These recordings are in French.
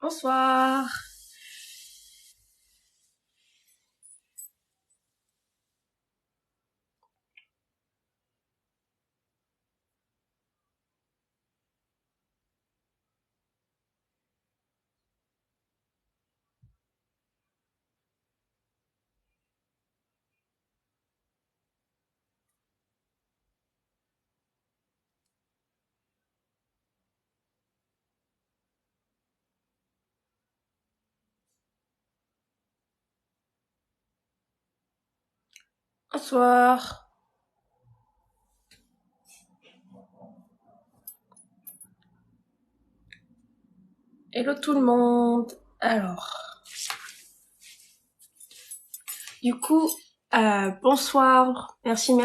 Bonsoir. Bonsoir. Hello tout le monde. Alors, du coup, bonsoir. Merci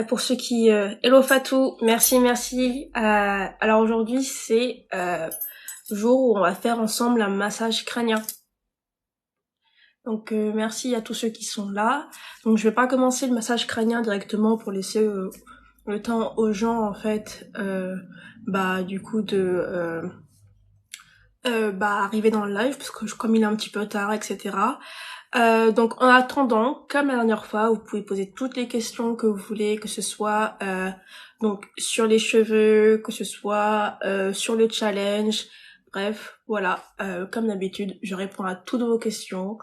pour ceux qui... hello Fatou. Merci. Alors aujourd'hui, c'est le jour où on va faire ensemble un massage crânien. Donc merci à tous ceux qui sont là. Donc je vais pas commencer le massage crânien directement pour laisser le temps aux gens en fait, du coup de arriver dans le live parce que comme il est un petit peu tard, etc. Donc en attendant, comme la dernière fois, vous pouvez poser toutes les questions que vous voulez, que ce soit donc sur les cheveux, que ce soit sur le challenge. Bref, voilà, comme d'habitude, je réponds à toutes vos questions.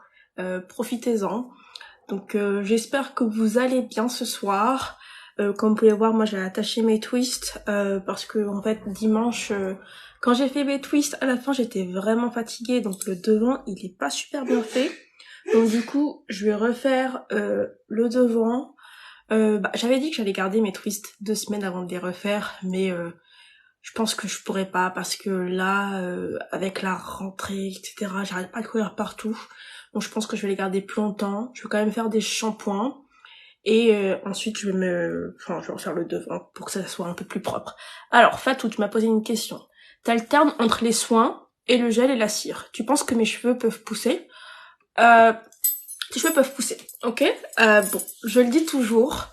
Profitez-en. Donc j'espère que vous allez bien ce soir. Comme vous pouvez voir, moi j'ai attaché mes twists parce que en fait dimanche, quand j'ai fait mes twists, à la fin j'étais vraiment fatiguée, donc le devant il est pas super bien fait. Donc du coup je vais refaire le devant. J'avais dit que j'allais garder mes twists 2 semaines avant de les refaire, mais je pense que je pourrais pas parce que là, avec la rentrée, etc., j'arrête pas de courir partout. Donc je pense que je vais les garder plus longtemps. Je vais quand même faire des shampoings. Et ensuite, je vais refaire le devant pour que ça soit un peu plus propre. Alors, Fatou, tu m'as posé une question. T'alternes entre les soins et le gel et la cire. Tu penses que mes cheveux peuvent pousser? Tes cheveux peuvent pousser, ok. Bon, je le dis toujours.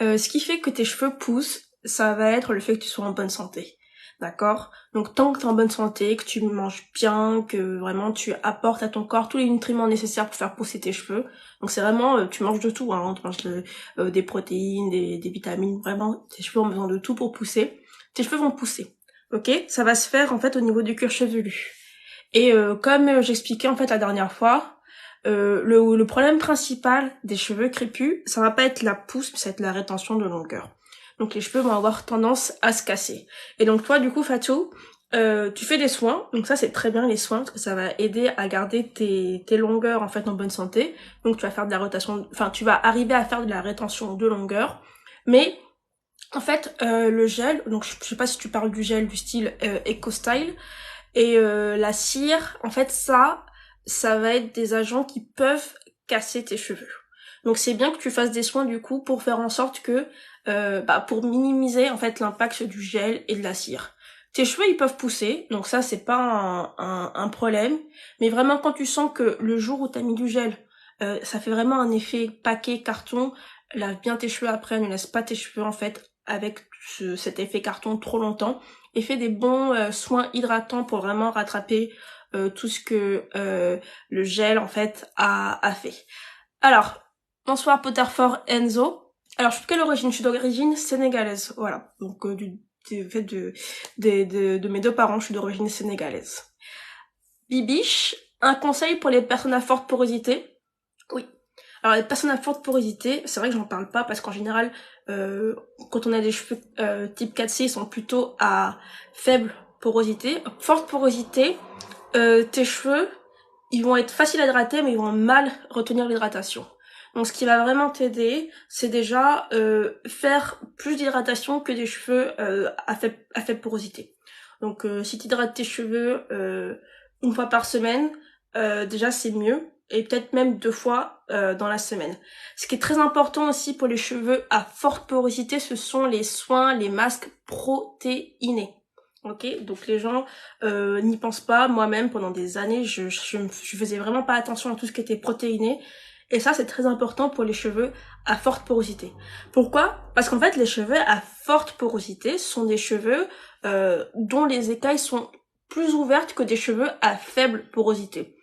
Ce qui fait que tes cheveux poussent, ça va être le fait que tu sois en bonne santé. D'accord? Donc tant que tu es en bonne santé, que tu manges bien, que vraiment tu apportes à ton corps tous les nutriments nécessaires pour faire pousser tes cheveux. Donc c'est vraiment, tu manges de tout, hein. Tu manges des protéines, des vitamines, vraiment, tes cheveux ont besoin de tout pour pousser. Tes cheveux vont pousser. Ok? Ça va se faire en fait au niveau du cuir chevelu. Et comme j'expliquais en fait la dernière fois, le problème principal des cheveux crépus, ça va pas être la pousse, mais ça va être la rétention de longueur. Donc les cheveux vont avoir tendance à se casser. Et donc toi, du coup, Fatou, tu fais des soins. Donc ça, c'est très bien les soins, parce que ça va aider à garder tes longueurs en fait en bonne santé. Donc tu vas faire de la rotation, enfin tu vas arriver à faire de la rétention de longueur. Mais en fait, le gel, donc je sais pas si tu parles du gel du style Eco Style, et la cire, en fait, ça va être des agents qui peuvent casser tes cheveux. Donc c'est bien que tu fasses des soins du coup pour faire en sorte que, pour minimiser en fait l'impact du gel et de la cire. Tes cheveux ils peuvent pousser, donc ça c'est pas un problème. Mais vraiment quand tu sens que le jour où t'as mis du gel, ça fait vraiment un effet paquet carton, lave bien tes cheveux après, ne laisse pas tes cheveux en fait avec cet effet carton trop longtemps et fais des bons soins hydratants pour vraiment rattraper tout ce que le gel en fait a fait. Alors, bonsoir Potterfort Enzo. Alors, je suis de quelle origine? Je suis d'origine sénégalaise, voilà. Donc, du fait de mes deux parents, je suis d'origine sénégalaise. Bibiche, un conseil pour les personnes à forte porosité? Oui. Alors les personnes à forte porosité, c'est vrai que j'en parle pas parce qu'en général, quand on a des cheveux type 4C, ils sont plutôt à faible porosité. Forte porosité, tes cheveux, ils vont être faciles à hydrater, mais ils vont mal retenir l'hydratation. Donc ce qui va vraiment t'aider, c'est déjà faire plus d'hydratation que des cheveux à faible porosité. Donc si tu hydrates tes cheveux une fois par semaine, déjà c'est mieux, et peut-être même 2 fois dans la semaine. Ce qui est très important aussi pour les cheveux à forte porosité, ce sont les soins, les masques protéinés. Ok, donc les gens n'y pensent pas. Moi-même, pendant des années, je faisais vraiment pas attention à tout ce qui était protéiné. Et ça, c'est très important pour les cheveux à forte porosité. Pourquoi? Parce qu'en fait, les cheveux à forte porosité sont des cheveux dont les écailles sont plus ouvertes que des cheveux à faible porosité.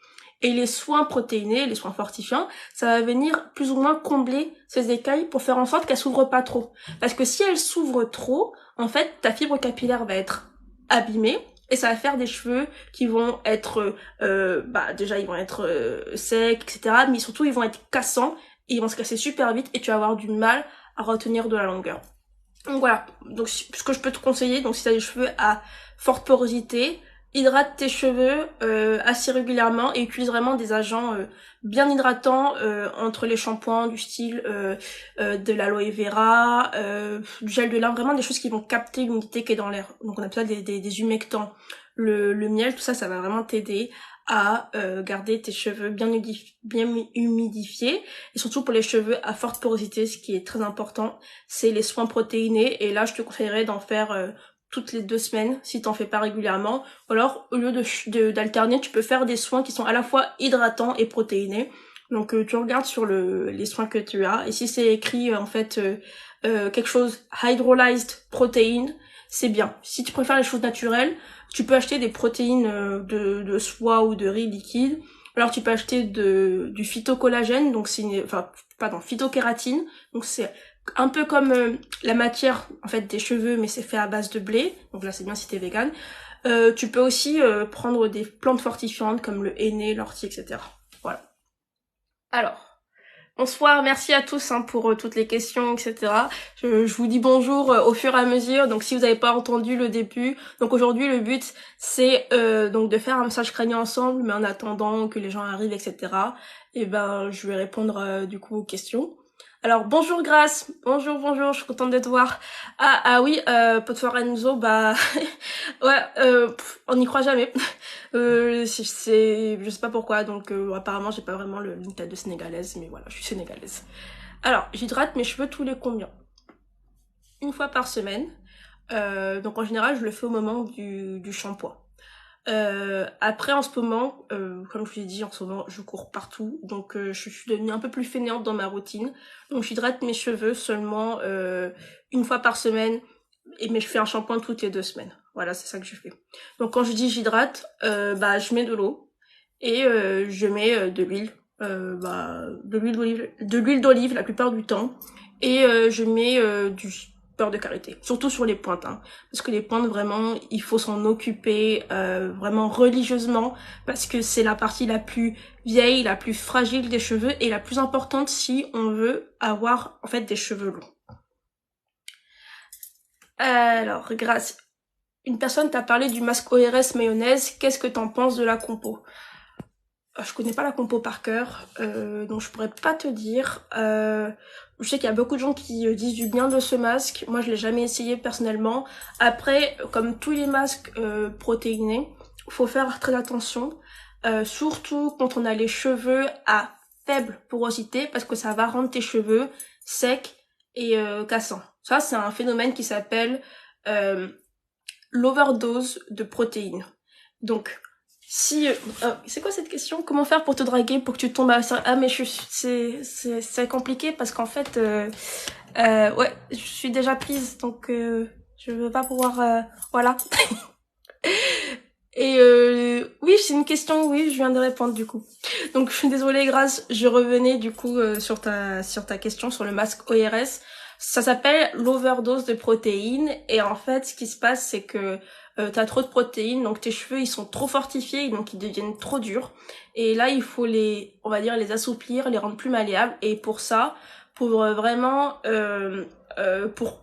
Et les soins protéinés, les soins fortifiants, ça va venir plus ou moins combler ces écailles pour faire en sorte qu'elles s'ouvrent pas trop. Parce que si elles s'ouvrent trop, en fait, ta fibre capillaire va être abîmée et ça va faire des cheveux qui vont être, déjà ils vont être secs, etc. Mais surtout ils vont être cassants et ils vont se casser super vite et tu vas avoir du mal à retenir de la longueur. Donc voilà, donc ce que je peux te conseiller, donc si tu as des cheveux à forte porosité, hydrate tes cheveux assez régulièrement et utilise vraiment des agents bien hydratants entre les shampoings du style de l'aloe vera, du gel de lin, vraiment des choses qui vont capter l'humidité qui est dans l'air. Donc on appelle ça des humectants. Le miel, tout ça, ça va vraiment t'aider à garder tes cheveux bien humidifiés et surtout pour les cheveux à forte porosité, ce qui est très important, c'est les soins protéinés et là je te conseillerais d'en faire toutes les 2 semaines si t'en fais pas régulièrement, ou alors au lieu d'alterner, tu peux faire des soins qui sont à la fois hydratants et protéinés. Donc tu regardes sur les soins que tu as et si c'est écrit en fait quelque chose hydrolyzed protein, c'est bien. Si tu préfères les choses naturelles, tu peux acheter des protéines de soie ou de riz liquide. Alors tu peux acheter du phytocollagène, donc phytokératine, donc c'est un peu comme la matière en fait des cheveux, mais c'est fait à base de blé. Donc là c'est bien si t'es vegan. Tu peux aussi prendre des plantes fortifiantes comme le henné, l'ortie, etc. Voilà. Alors. Bonsoir, merci à tous pour toutes les questions, etc. Je vous dis bonjour au fur et à mesure. Donc si vous n'avez pas entendu le début, donc aujourd'hui le but c'est donc de faire un massage crânien ensemble, mais en attendant que les gens arrivent, etc. Et ben je vais répondre du coup aux questions. Alors bonjour Grace, bonjour, je suis contente de te voir. Ah oui, Potfour Enzo, bah ouais, on n'y croit jamais. Je sais pas pourquoi, donc apparemment j'ai pas vraiment une tête de sénégalaise, mais voilà, je suis sénégalaise. Alors, j'hydrate mes cheveux tous les combien? Une fois par semaine. Donc en général, je le fais au moment du shampoing. Après, en ce moment, comme je vous l'ai dit, en ce moment, je cours partout, donc je suis devenue un peu plus fainéante dans ma routine. Donc j'hydrate mes cheveux seulement une fois par semaine, mais je fais un shampoing toutes les 2 semaines. Voilà, c'est ça que je fais. Donc quand je dis j'hydrate, je mets de l'eau et je mets de l'huile, de l'huile d'olive la plupart du temps, et je mets du beurre de karité, surtout sur les pointes, hein, parce que les pointes vraiment il faut s'en occuper vraiment religieusement parce que c'est la partie la plus vieille, la plus fragile des cheveux et la plus importante si on veut avoir en fait des cheveux longs. Alors, grâce, une personne t'a parlé du masque ORS mayonnaise, qu'est-ce que t'en penses de la compo? Je connais pas la compo par cœur, donc je pourrais pas te dire. Je sais qu'il y a beaucoup de gens qui disent du bien de ce masque. Moi, je l'ai jamais essayé personnellement. Après, comme tous les masques protéinés, faut faire très attention, surtout quand on a les cheveux à faible porosité, parce que ça va rendre tes cheveux secs et cassants. Ça, c'est un phénomène qui s'appelle l'overdose de protéines. Donc, si c'est quoi cette question? Comment faire pour te draguer pour que tu tombes à ça? Ah mais c'est compliqué parce qu'en fait ouais, je suis déjà prise donc je veux pas pouvoir voilà. Et oui, c'est une question, oui, je viens de répondre du coup. Donc je suis désolée Grace, je revenais du coup sur ta question sur le masque ORS. Ça s'appelle l'overdose de protéines et en fait ce qui se passe c'est que t'as trop de protéines, donc tes cheveux ils sont trop fortifiés, donc ils deviennent trop durs. Et là il faut on va dire les assouplir, les rendre plus malléables. Et pour ça, pour vraiment pour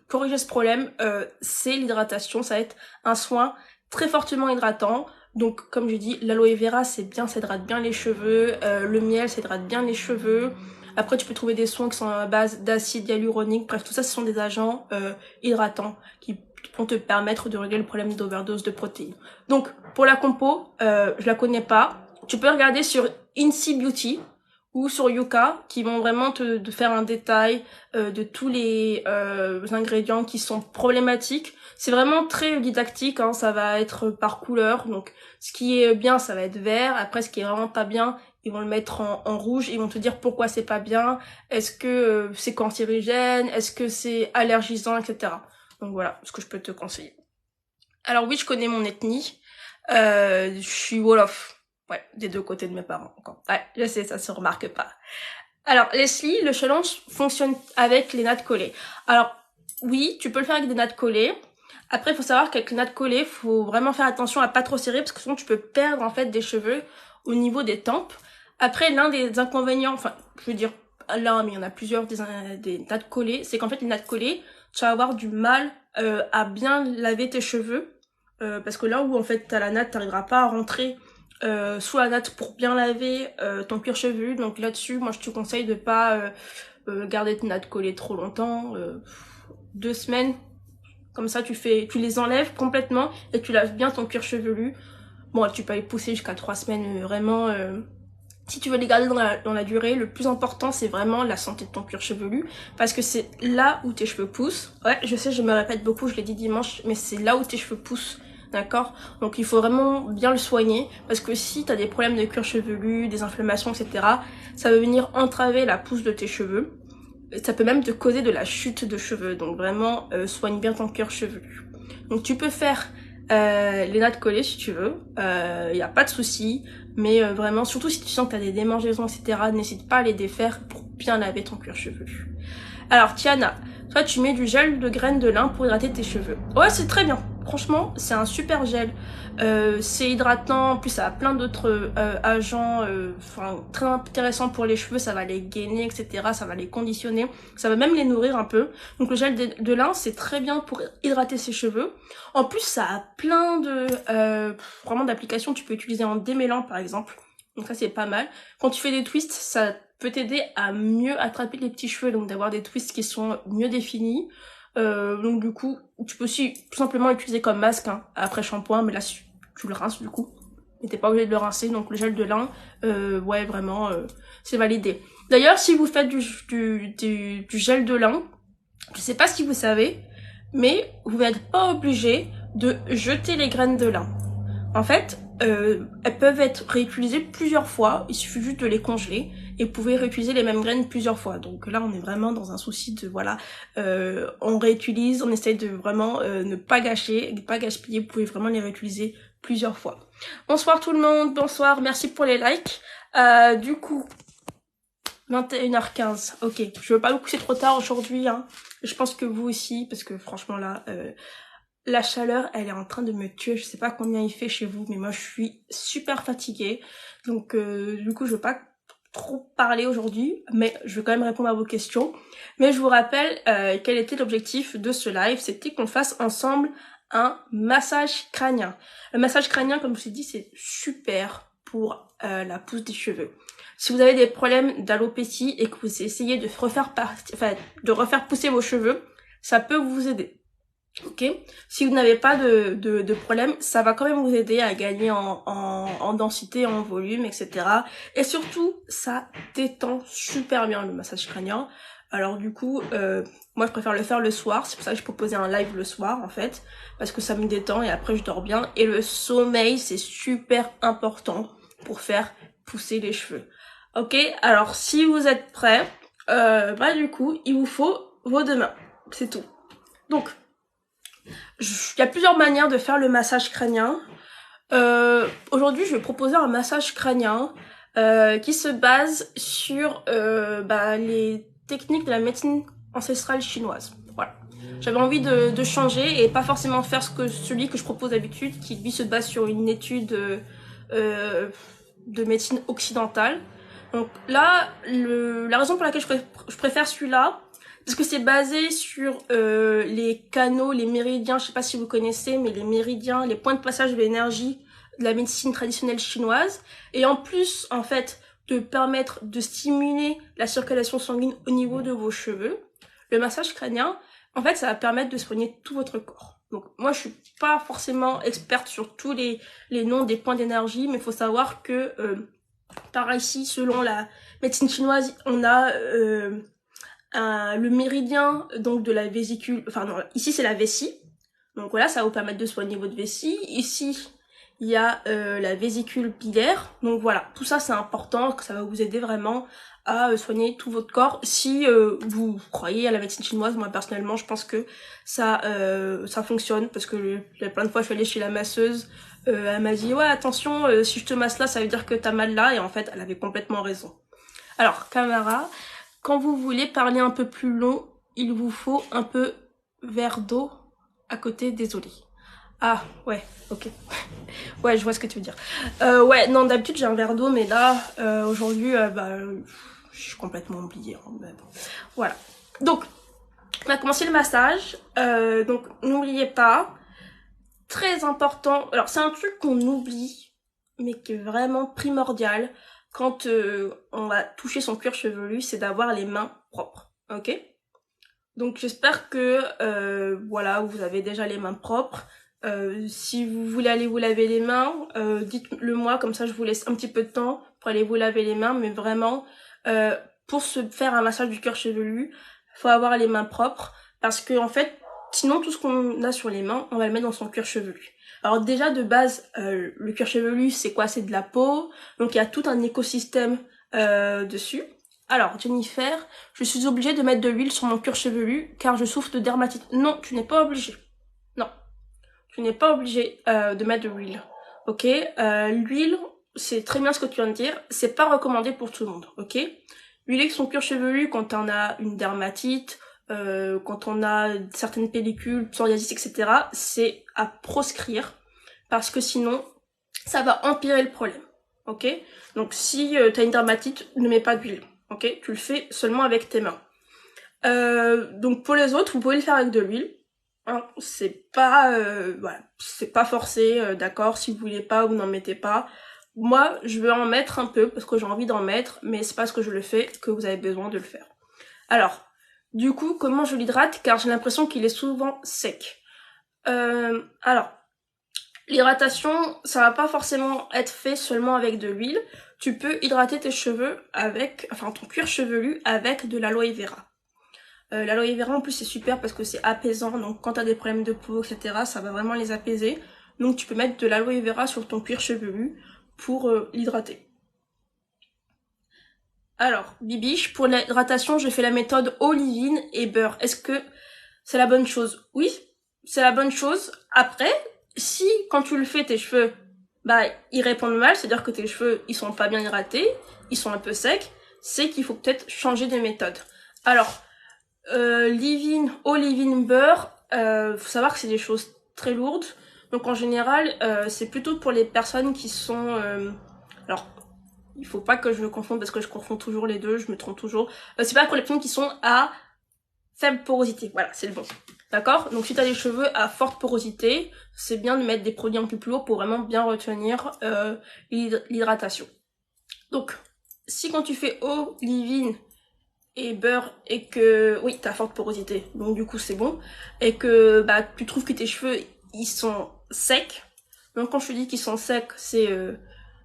corriger ce problème, c'est l'hydratation, ça va être un soin très fortement hydratant. Donc comme je dis, l'aloe vera c'est bien, ça hydrate bien les cheveux, le miel ça hydrate bien les cheveux. Après tu peux trouver des soins qui sont à base d'acide hyaluronique, bref tout ça ce sont des agents hydratants qui vont te permettre de régler le problème d'overdose de protéines. Donc pour la compo, je la connais pas. Tu peux regarder sur Incy Beauty ou sur Yuka qui vont vraiment te faire un détail de tous les ingrédients qui sont problématiques. C'est vraiment très didactique, hein, ça va être par couleur. Donc ce qui est bien, ça va être vert. Après ce qui est vraiment pas bien, ils vont le mettre en rouge. Ils vont te dire pourquoi c'est pas bien. Est-ce que c'est cancérigène? Est-ce que c'est allergisant, etc. Donc voilà ce que je peux te conseiller. Alors oui, je connais mon ethnie. Je suis Wolof. Ouais, des deux côtés de mes parents encore. Ouais, je sais, ça se remarque pas. Alors, Leslie, le challenge fonctionne avec les nattes collées. Alors, oui, tu peux le faire avec des nattes collées. Après, il faut savoir qu'avec les nattes collées, faut vraiment faire attention à pas trop serrer parce que sinon tu peux perdre en fait des cheveux au niveau des tempes. Après, l'un des inconvénients, enfin, je veux dire l'un, mais il y en a plusieurs des nattes collées, c'est qu'en fait les nattes collées, tu vas avoir du mal à bien laver tes cheveux parce que là où en fait t'as la natte, t'arriveras pas à rentrer sous la natte pour bien laver ton cuir chevelu. Donc là-dessus, moi je te conseille de pas garder tes nattes collées trop longtemps, 2 semaines. Comme ça, tu les enlèves complètement et tu laves bien ton cuir chevelu. Bon, tu peux y pousser jusqu'à 3 semaines, vraiment. Si tu veux les garder dans la durée, le plus important, c'est vraiment la santé de ton cuir chevelu. Parce que c'est là où tes cheveux poussent. Ouais, je sais, je me répète beaucoup, je l'ai dit dimanche, mais c'est là où tes cheveux poussent. D'accord? Donc il faut vraiment bien le soigner. Parce que si tu as des problèmes de cuir chevelu, des inflammations, etc., ça va venir entraver la pousse de tes cheveux. Ça peut même te causer de la chute de cheveux. Donc vraiment, soigne bien ton cuir chevelu. Donc tu peux faire les nattes collées si tu veux. Y a pas de souci. Mais vraiment, surtout si tu sens que t'as des démangeaisons, etc., n'hésite pas à les défaire pour bien laver ton cuir chevelu. Alors Tiana, toi tu mets du gel de graines de lin pour hydrater tes cheveux. Ouais, c'est très bien. Franchement, c'est un super gel. C'est hydratant, en plus ça a plein d'autres agents très intéressants pour les cheveux, ça va les gainer, etc. Ça va les conditionner, ça va même les nourrir un peu. Donc le gel de lin, c'est très bien pour hydrater ses cheveux. En plus, ça a plein de vraiment d'applications. Tu peux utiliser en démêlant par exemple. Donc ça c'est pas mal. Quand tu fais des twists, ça peut t'aider à mieux attraper les petits cheveux, donc d'avoir des twists qui sont mieux définis. Donc du coup, tu peux aussi tout simplement l'utiliser comme masque après shampoing, mais là tu le rinces du coup. Mais t'es pas obligé de le rincer, donc le gel de lin, ouais vraiment, c'est validé. D'ailleurs, si vous faites du gel de lin, je sais pas si vous savez, mais vous n'êtes pas obligé de jeter les graines de lin. En fait, elles peuvent être réutilisées plusieurs fois, il suffit juste de les congeler et vous pouvez réutiliser les mêmes graines plusieurs fois. Donc là, on est vraiment dans un souci de, voilà, on réutilise, on essaye de vraiment ne pas gâcher, ne pas gaspiller, vous pouvez vraiment les réutiliser plusieurs fois. Bonsoir tout le monde, bonsoir, merci pour les likes. Du coup, 21h15, ok, je veux pas vous coucher trop tard aujourd'hui, hein. Je pense que vous aussi, parce que franchement là... la chaleur, elle est en train de me tuer. Je sais pas combien il fait chez vous, mais moi je suis super fatiguée. Donc du coup, je veux pas trop parler aujourd'hui, mais je vais quand même répondre à vos questions. Mais je vous rappelle quel était l'objectif de ce live, c'était qu'on fasse ensemble un massage crânien. Le massage crânien, comme je vous ai dit, c'est super pour la pousse des cheveux. Si vous avez des problèmes d'alopécie et que vous essayez de refaire pousser vos cheveux, ça peut vous aider. Ok, si vous n'avez pas de problème, ça va quand même vous aider à gagner en densité, en volume, etc. Et surtout, ça détend super bien le massage crânien. Alors du coup, moi je préfère le faire le soir, c'est pour ça que je proposais un live le soir en fait, parce que ça me détend et après je dors bien. Et le sommeil, c'est super important pour faire pousser les cheveux. Ok, alors si vous êtes prêts, du coup, il vous faut vos deux mains, c'est tout. Donc, il y a plusieurs manières de faire le massage crânien. Aujourd'hui, je vais proposer un massage crânien qui se base sur les techniques de la médecine ancestrale chinoise. Voilà. J'avais envie de changer et pas forcément faire celui que je propose d'habitude, qui lui se base sur une étude de médecine occidentale. Donc là, la raison pour laquelle je préfère celui-là, parce que c'est basé sur les canaux, les méridiens, je sais pas si vous connaissez, mais les méridiens, les points de passage de l'énergie de la médecine traditionnelle chinoise. Et en plus, en fait, de permettre de stimuler la circulation sanguine au niveau de vos cheveux, le massage crânien, en fait, ça va permettre de soigner tout votre corps. Donc moi, je suis pas forcément experte sur tous les noms des points d'énergie, mais il faut savoir que, par ici, selon la médecine chinoise, on a... le méridien donc de la vésicule, ici c'est la vessie, donc voilà, ça va vous permettre de soigner votre vessie. Ici il y a la vésicule pilaire, donc voilà, tout ça c'est important, que ça va vous aider vraiment à soigner tout votre corps. Si vous croyez à la médecine chinoise, moi personnellement je pense que ça fonctionne, parce que plein de fois je suis allée chez la masseuse, Elle m'a dit ouais attention, si je te masse là, ça veut dire que t'as mal là, et en fait elle avait complètement raison. Alors Camara, quand vous voulez parler un peu plus long, il vous faut un peu verre d'eau à côté, désolé. Ah ouais, ok. Ouais, je vois ce que tu veux dire. Ouais, non, d'habitude j'ai un verre d'eau, mais là, aujourd'hui, je suis complètement oubliée. Hein, mais bon. Voilà. Donc, on a commencé le massage. Donc, n'oubliez pas, très important. Alors, c'est un truc qu'on oublie, mais qui est vraiment primordial quand on va toucher son cuir chevelu, c'est d'avoir les mains propres. Ok? Donc, j'espère que voilà, vous avez déjà les mains propres. Si vous voulez aller vous laver les mains, dites-le moi, comme ça je vous laisse un petit peu de temps pour aller vous laver les mains, mais vraiment, pour se faire un massage du cuir chevelu, faut avoir les mains propres, parce que en fait, sinon tout ce qu'on a sur les mains, on va le mettre dans son cuir chevelu. Alors déjà de base, le cuir chevelu c'est quoi? C'est de la peau, donc il y a tout un écosystème dessus. Alors Jennifer, je suis obligée de mettre de l'huile sur mon cuir chevelu car je souffre de dermatite. Non, tu n'es pas obligée. Non. Tu n'es pas obligé de mettre de l'huile, ok? L'huile, c'est très bien ce que tu viens de dire, c'est pas recommandé pour tout le monde, ok? Huiler son cuir chevelu quand on a une dermatite, quand on a certaines pellicules, psoriasis, etc., c'est à proscrire, parce que sinon, ça va empirer le problème, ok? Donc si t'as une dermatite, ne mets pas d'huile, ok? Tu le fais seulement avec tes mains. Donc pour les autres, vous pouvez le faire avec de l'huile. Hein, c'est pas voilà, c'est pas forcé, d'accord, si vous voulez pas, vous n'en mettez pas. Moi, je veux en mettre un peu parce que j'ai envie d'en mettre, mais c'est parce que je le fais que vous avez besoin de le faire. Alors, du coup, comment je l'hydrate? Car j'ai l'impression qu'il est souvent sec. Alors, l'hydratation, ça va pas forcément être fait seulement avec de l'huile. Tu peux hydrater tes cheveux avec, enfin ton cuir chevelu avec de l'aloe vera. L'aloe vera en plus c'est super parce que c'est apaisant, donc quand t'as des problèmes de peau, etc., ça va vraiment les apaiser. Donc tu peux mettre de l'aloe vera sur ton cuir chevelu pour l'hydrater. Alors, Bibiche, pour l'hydratation, je fais la méthode olivine et beurre. Est-ce que c'est la bonne chose? Oui, c'est la bonne chose. Après, si quand tu le fais, tes cheveux, ils répondent mal, c'est-à-dire que tes cheveux, ils sont pas bien hydratés, ils sont un peu secs, c'est qu'il faut peut-être changer de méthode. Alors, Livin, olivine, beurre, faut savoir que c'est des choses très lourdes. Donc en général, c'est plutôt pour les personnes qui sont... alors, il faut pas que je me confonde parce que je confonds toujours les deux, je me trompe toujours. C'est pas pour les personnes qui sont à faible porosité, voilà, c'est le bon. D'accord? Donc si t'as des cheveux à forte porosité, c'est bien de mettre des produits un peu plus lourds pour vraiment bien retenir l'hydratation. Donc, si quand tu fais eau, livine et beurre et que oui t'as forte porosité donc du coup c'est bon et que tu trouves que tes cheveux ils sont secs, donc quand je te dis qu'ils sont secs c'est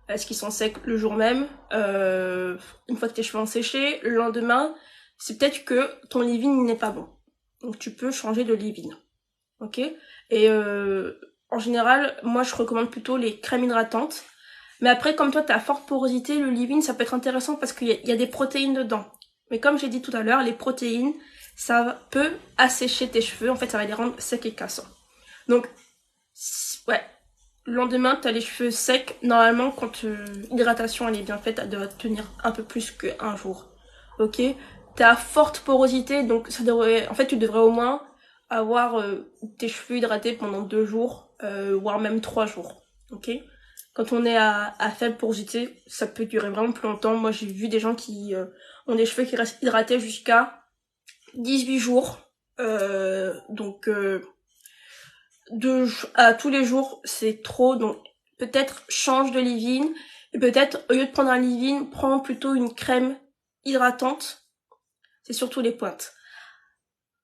est-ce qu'ils sont secs le jour même, une fois que tes cheveux ont séché, le lendemain c'est peut-être que ton leave-in n'est pas bon, donc tu peux changer de leave-in, ok? Et en général moi je recommande plutôt les crèmes hydratantes, mais après comme toi t'as forte porosité, le leave-in ça peut être intéressant parce qu'il y a des protéines dedans. Mais comme j'ai dit tout à l'heure, les protéines, ça peut assécher tes cheveux. En fait, ça va les rendre secs et cassants. Donc, ouais, le lendemain, t'as les cheveux secs. Normalement, quand l'hydratation elle est bien faite, elle doit tenir un peu plus qu'un jour. Ok? T'as forte porosité, donc ça devrait... En fait, tu devrais au moins avoir tes cheveux hydratés pendant 2 jours, voire même 3 jours. Ok? Quand on est à faible porosité, ça peut durer vraiment plus longtemps. Moi, j'ai vu des gens qui ont des cheveux qui restent hydratés jusqu'à 18 jours. Donc, à tous les jours, c'est trop. Donc, peut-être change de leave-in. Et peut-être, au lieu de prendre un leave-in, prends plutôt une crème hydratante. C'est surtout les pointes.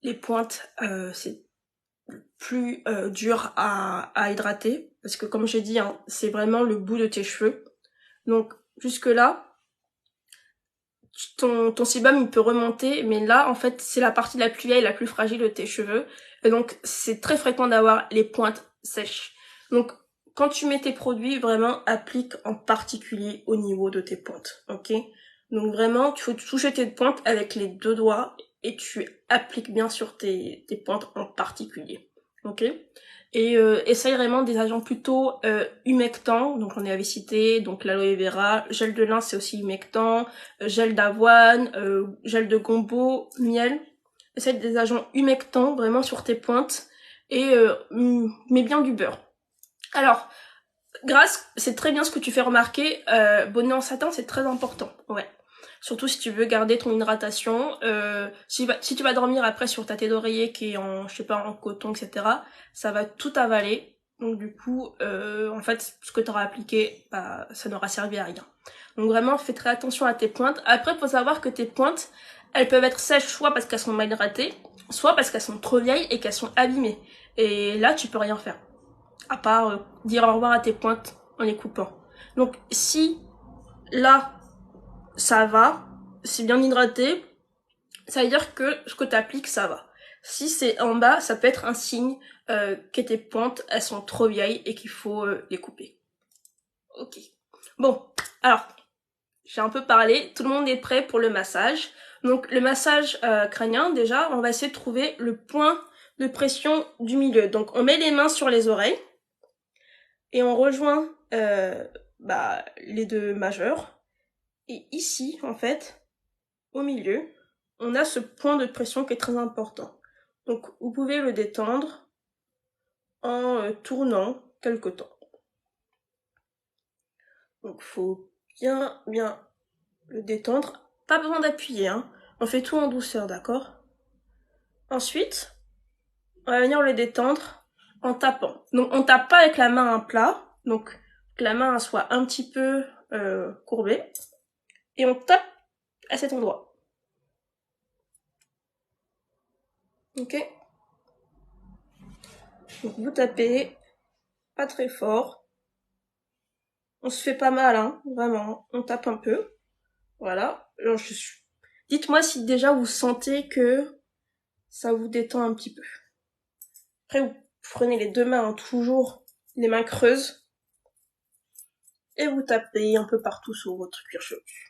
Les pointes, c'est plus dur à hydrater. Parce que comme j'ai dit, hein, c'est vraiment le bout de tes cheveux. Donc, jusque-là, ton sébum il peut remonter, mais là en fait c'est la partie la plus vieille, la plus fragile de tes cheveux, et donc c'est très fréquent d'avoir les pointes sèches. Donc quand tu mets tes produits, vraiment applique en particulier au niveau de tes pointes, ok? Donc vraiment tu faut toucher tes pointes avec les 2 doigts et tu appliques bien sur tes pointes en particulier, ok? Et essaye vraiment des agents plutôt humectants, donc on avait cité, donc l'aloe vera, gel de lin c'est aussi humectant, gel d'avoine, gel de gombo, miel. Essaye des agents humectants vraiment sur tes pointes et mets bien du beurre. Alors, Grâce, c'est très bien ce que tu fais remarquer, bonnet en satin c'est très important, ouais. Surtout si tu veux garder ton hydratation. Si tu vas dormir après sur ta tête d'oreiller qui est en, je sais pas, en coton, etc., ça va tout avaler. Donc du coup, en fait, ce que tu auras appliqué, bah, ça n'aura servi à rien. Donc vraiment, fais très attention à tes pointes. Après, il faut savoir que tes pointes, elles peuvent être sèches soit parce qu'elles sont mal hydratées, soit parce qu'elles sont trop vieilles et qu'elles sont abîmées. Et là, tu peux rien faire. À part dire au revoir à tes pointes en les coupant. Donc si là, ça va, c'est bien hydraté, ça veut dire que ce que tu appliques, ça va. Si c'est en bas, ça peut être un signe que tes pointes, elles sont trop vieilles et qu'il faut les couper. Ok. Bon, alors, j'ai un peu parlé, tout le monde est prêt pour le massage. Donc le massage crânien, déjà, on va essayer de trouver le point de pression du milieu. Donc on met les mains sur les oreilles et on rejoint les deux majeurs. Et ici, en fait, au milieu, on a ce point de pression qui est très important. Donc, vous pouvez le détendre en tournant quelque temps. Donc, faut bien le détendre. Pas besoin d'appuyer, hein. On fait tout en douceur, d'accord? Ensuite, on va venir le détendre en tapant. Donc, on tape pas avec la main à plat. Donc, que la main soit un petit peu courbée. Et on tape à cet endroit. Ok? Donc vous tapez, pas très fort. On se fait pas mal, hein, vraiment. On tape un peu. Voilà. Alors, dites-moi si déjà vous sentez que ça vous détend un petit peu. Après, vous prenez les deux mains, hein, toujours les mains creuses. Et vous tapez un peu partout sur votre cuir chevelu.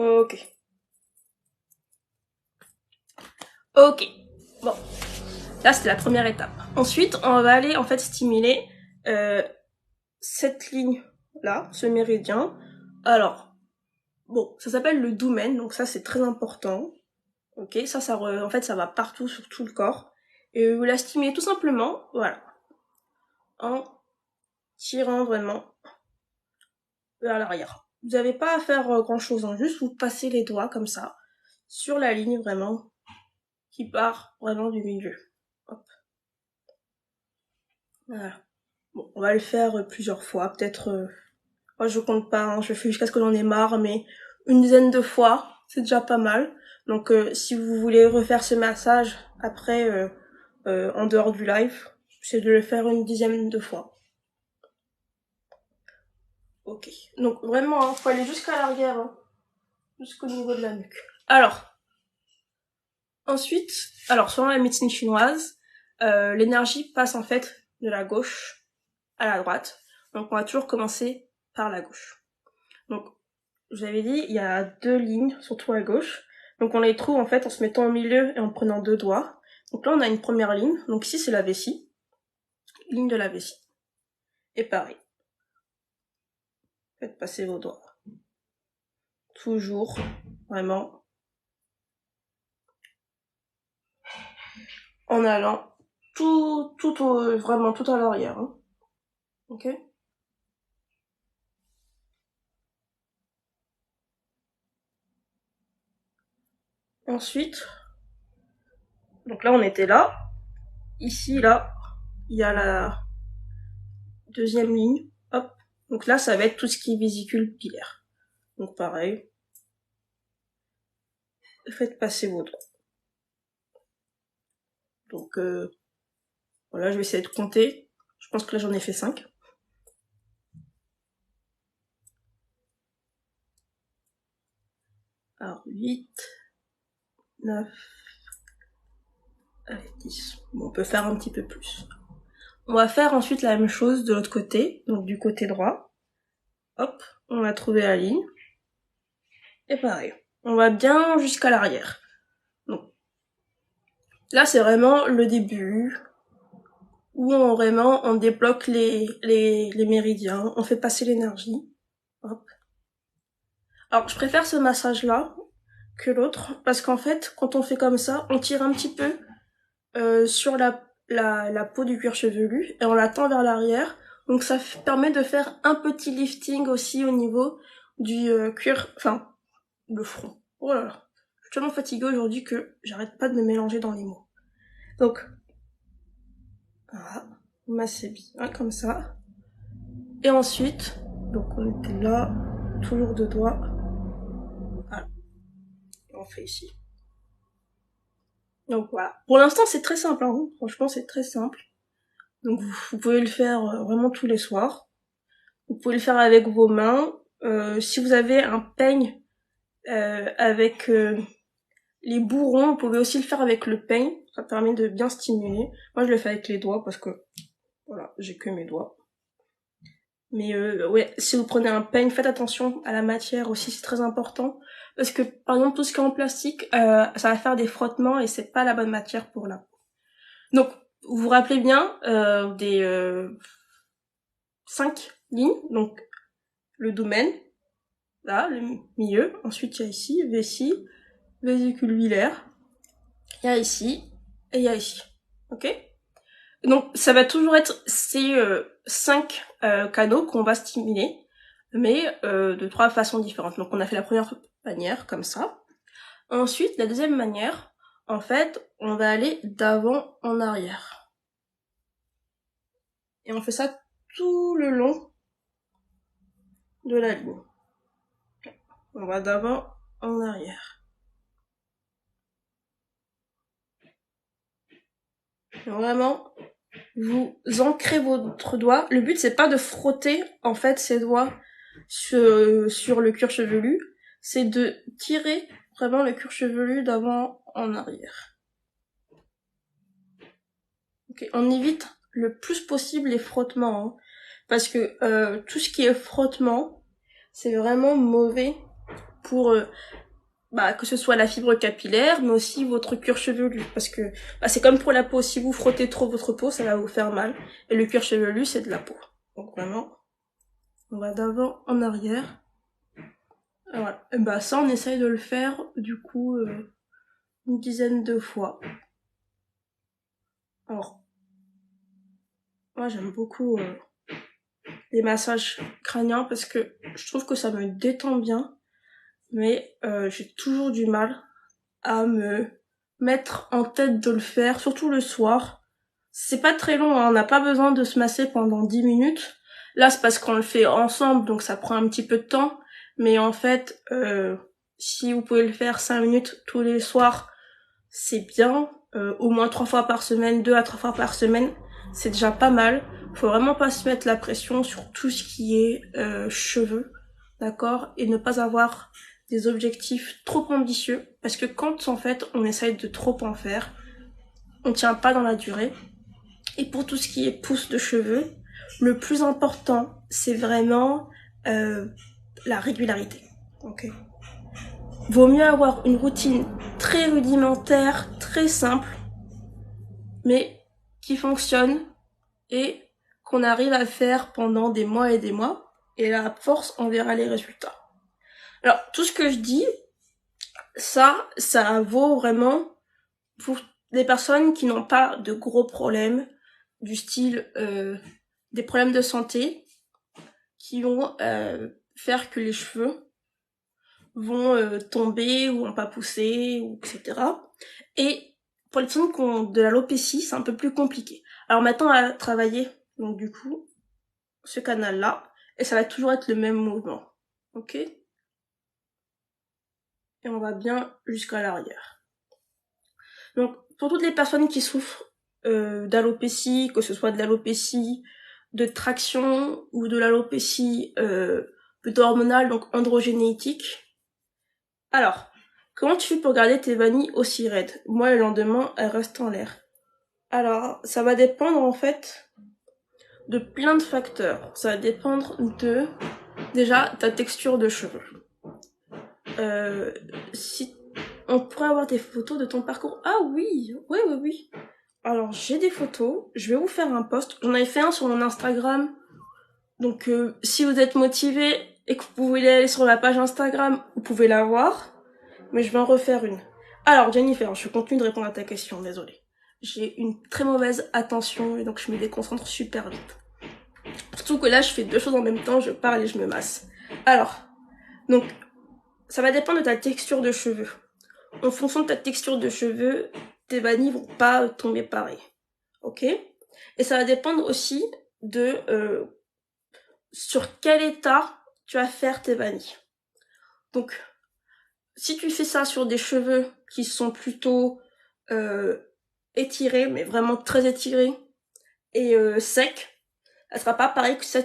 Ok. Ok. Bon. Là, c'était la première étape. Ensuite, on va aller, en fait, stimuler cette ligne-là, ce méridien. Alors, bon, ça s'appelle le doumen, donc ça, c'est très important. Ok, en fait, ça va partout sur tout le corps. Et vous la stimulez tout simplement, voilà, en tirant vraiment vers l'arrière. Vous n'avez pas à faire grand chose, hein, juste vous passez les doigts comme ça, sur la ligne vraiment, qui part vraiment du milieu. Hop. Voilà. Bon, on va le faire plusieurs fois, peut-être, moi je compte pas, hein, je fais jusqu'à ce que j'en ai marre, mais une dizaine de fois, c'est déjà pas mal. Donc si vous voulez refaire ce massage après, en dehors du live, c'est de le faire une dizaine de fois. Ok. Donc vraiment, faut aller jusqu'à l'arrière, hein, jusqu'au niveau de la nuque. Alors, ensuite, selon la médecine chinoise, l'énergie passe en fait de la gauche à la droite. Donc on va toujours commencer par la gauche. Donc, je vous avais dit, il y a deux lignes, surtout à gauche. Donc on les trouve en fait en se mettant au milieu et en prenant deux doigts. Donc là on a une première ligne. Donc ici c'est la vessie. Ligne de la vessie. Et pareil. Faites passer vos doigts. Toujours, vraiment, en allant vraiment tout à l'arrière. Hein. Ok? Ensuite, donc là on était là. Ici, là, il y a la deuxième ligne. Hop. Donc là, ça va être tout ce qui est vésicule pilaire. Donc pareil. Faites passer vos doigts. Donc voilà, je vais essayer de compter. Je pense que là j'en ai fait 5. Alors 8, 9, allez 10. Bon, on peut faire un petit peu plus. On va faire ensuite la même chose de l'autre côté, donc du côté droit. hop, on a trouvé la ligne. Et pareil, on va bien jusqu'à l'arrière. Donc, là, c'est vraiment le début, où on débloque les méridiens, on fait passer l'énergie. Hop. Alors, je préfère ce massage-là que l'autre, parce qu'en fait, quand on fait comme ça, on tire un petit peu sur la peau du cuir chevelu, et on la tend vers l'arrière, donc ça permet de faire un petit lifting aussi au niveau du cuir, enfin, le front. Oh là là, je suis tellement fatiguée aujourd'hui que j'arrête pas de me mélanger dans les mots. Donc, voilà, on masse bien comme ça. Et ensuite, donc on était là, toujours deux doigts. Voilà. Et on fait ici. Donc voilà. Pour l'instant, c'est très simple, hein. Franchement, c'est très simple. Donc vous pouvez le faire vraiment tous les soirs. Vous pouvez le faire avec vos mains. Si vous avez un peigne avec les bourrons, vous pouvez aussi le faire avec le peigne. Ça permet de bien stimuler. Moi, je le fais avec les doigts parce que voilà, j'ai que mes doigts. Mais ouais, si vous prenez un peigne, faites attention à la matière aussi, c'est très important. Parce que par exemple, tout ce qui est en plastique, ça va faire des frottements et c'est pas la bonne matière pour la peau. Donc, vous vous rappelez bien des 5 lignes. Donc, le domaine, là, le milieu. Ensuite, il y a ici, vessie, vésicule biliaire. Il y a ici, et il y a ici. Ok ? Donc, ça va toujours être ces 5 canaux qu'on va stimuler, mais de 3 façons différentes. Donc, on a fait la première manière, comme ça. Ensuite, la deuxième manière, en fait, on va aller d'avant en arrière. Et on fait ça tout le long de la ligne. On va d'avant en arrière. Et vraiment, vous ancrez votre doigt. Le but, c'est pas de frotter, en fait, ces doigts sur le cuir chevelu. C'est de tirer vraiment le cuir chevelu d'avant en arrière. Okay. On évite le plus possible les frottements, hein, parce que tout ce qui est frottement, c'est vraiment mauvais pour que ce soit la fibre capillaire, mais aussi votre cuir chevelu, parce que c'est comme pour la peau, si vous frottez trop votre peau, ça va vous faire mal, et le cuir chevelu, c'est de la peau. Donc vraiment, on va d'avant en arrière. Et voilà. Et ça, on essaye de le faire, du coup, une dizaine de fois. Alors, moi, j'aime beaucoup les massages crâniens, parce que je trouve que ça me détend bien, mais j'ai toujours du mal à me mettre en tête de le faire, surtout le soir. C'est pas très long, hein, on n'a pas besoin de se masser pendant 10 minutes. Là, c'est parce qu'on le fait ensemble, donc ça prend un petit peu de temps. Mais en fait, si vous pouvez le faire 5 minutes tous les soirs, c'est bien. Au moins 3 fois par semaine, 2 à 3 fois par semaine, c'est déjà pas mal. Faut vraiment pas se mettre la pression sur tout ce qui est cheveux, d'accord ? Et ne pas avoir des objectifs trop ambitieux, parce que quand en fait on essaye de trop en faire, on tient pas dans la durée. Et pour tout ce qui est pousse de cheveux, le plus important, c'est vraiment la régularité. Okay. Vaut mieux avoir une routine très rudimentaire, très simple, mais qui fonctionne et qu'on arrive à faire pendant des mois et des mois. Et à force, on verra les résultats. Alors, tout ce que je dis, ça vaut vraiment pour des personnes qui n'ont pas de gros problèmes, du style des problèmes de santé, qui vont faire que les cheveux vont tomber ou vont pas pousser, ou etc. Et pour les personnes qui ont de l'alopécie, c'est un peu plus compliqué. Alors maintenant, on va travailler, donc du coup, ce canal-là, et ça va toujours être le même mouvement. Ok ? Et on va bien jusqu'à l'arrière. Donc, pour toutes les personnes qui souffrent d'alopécie, que ce soit de l'alopécie de traction ou de l'alopécie plutôt hormonale, donc androgénétique. Alors, comment tu fais pour garder tes vanilles aussi raides ? Moi, le lendemain, elles restent en l'air. Alors, ça va dépendre en fait de plein de facteurs. Ça va dépendre de déjà, ta texture de cheveux. Si on pourrait avoir des photos de ton parcours. Ah oui, oui. Alors, j'ai des photos. Je vais vous faire un post. J'en avais fait un sur mon Instagram. Donc, si vous êtes motivé et que vous voulez aller sur la page Instagram, vous pouvez la voir. Mais je vais en refaire une. Alors, Jennifer, je continue de répondre à ta question. Désolée. J'ai une très mauvaise attention et donc je me déconcentre super vite. Surtout que là, je fais deux choses en même temps. Je parle et je me masse. Alors, donc, ça va dépendre de ta texture de cheveux. En fonction de ta texture de cheveux, tes vanilles vont pas tomber pareil. Ok? Et ça va dépendre aussi de sur quel état tu vas faire tes vanilles. Donc, si tu fais ça sur des cheveux qui sont plutôt étirés, mais vraiment très étirés et secs, ça sera pas pareil que si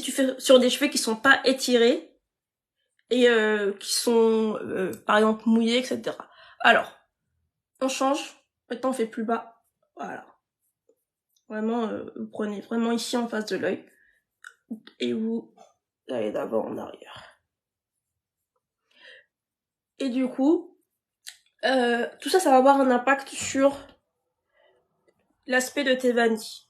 tu fais sur des cheveux qui sont pas étirés et qui sont par exemple mouillés, etc. Alors, on change. Maintenant, on fait plus bas. Voilà. Vraiment, vous prenez vraiment ici en face de l'œil et vous allez d'abord en arrière. Et du coup, tout ça, ça va avoir un impact sur l'aspect de tes vanilles.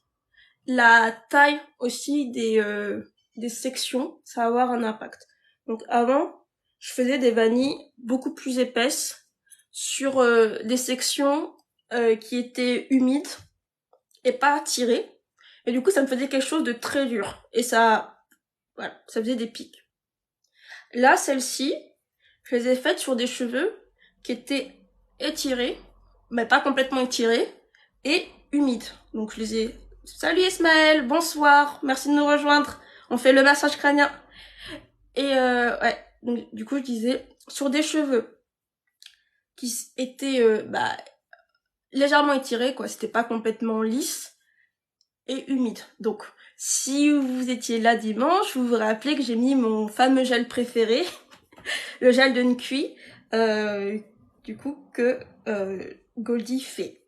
La taille aussi des sections, ça va avoir un impact. Donc avant, je faisais des vanilles beaucoup plus épaisses sur des sections qui étaient humides et pas tirées. Et du coup, ça me faisait quelque chose de très dur. Et ça, voilà, ça faisait des pics. Là, celle-ci, je les ai faites sur des cheveux qui étaient étirés, mais pas complètement étirés, et humides. Donc je les ai... Salut Ismaël, bonsoir, merci de nous rejoindre. On fait le massage crânien. Et ouais, donc du coup je disais, sur des cheveux qui étaient légèrement étirés, quoi, c'était pas complètement lisse, et humide. Donc si vous étiez là dimanche, vous vous rappelez que j'ai mis mon fameux gel préféré, le gel de Nkui, du coup que Goldie fait.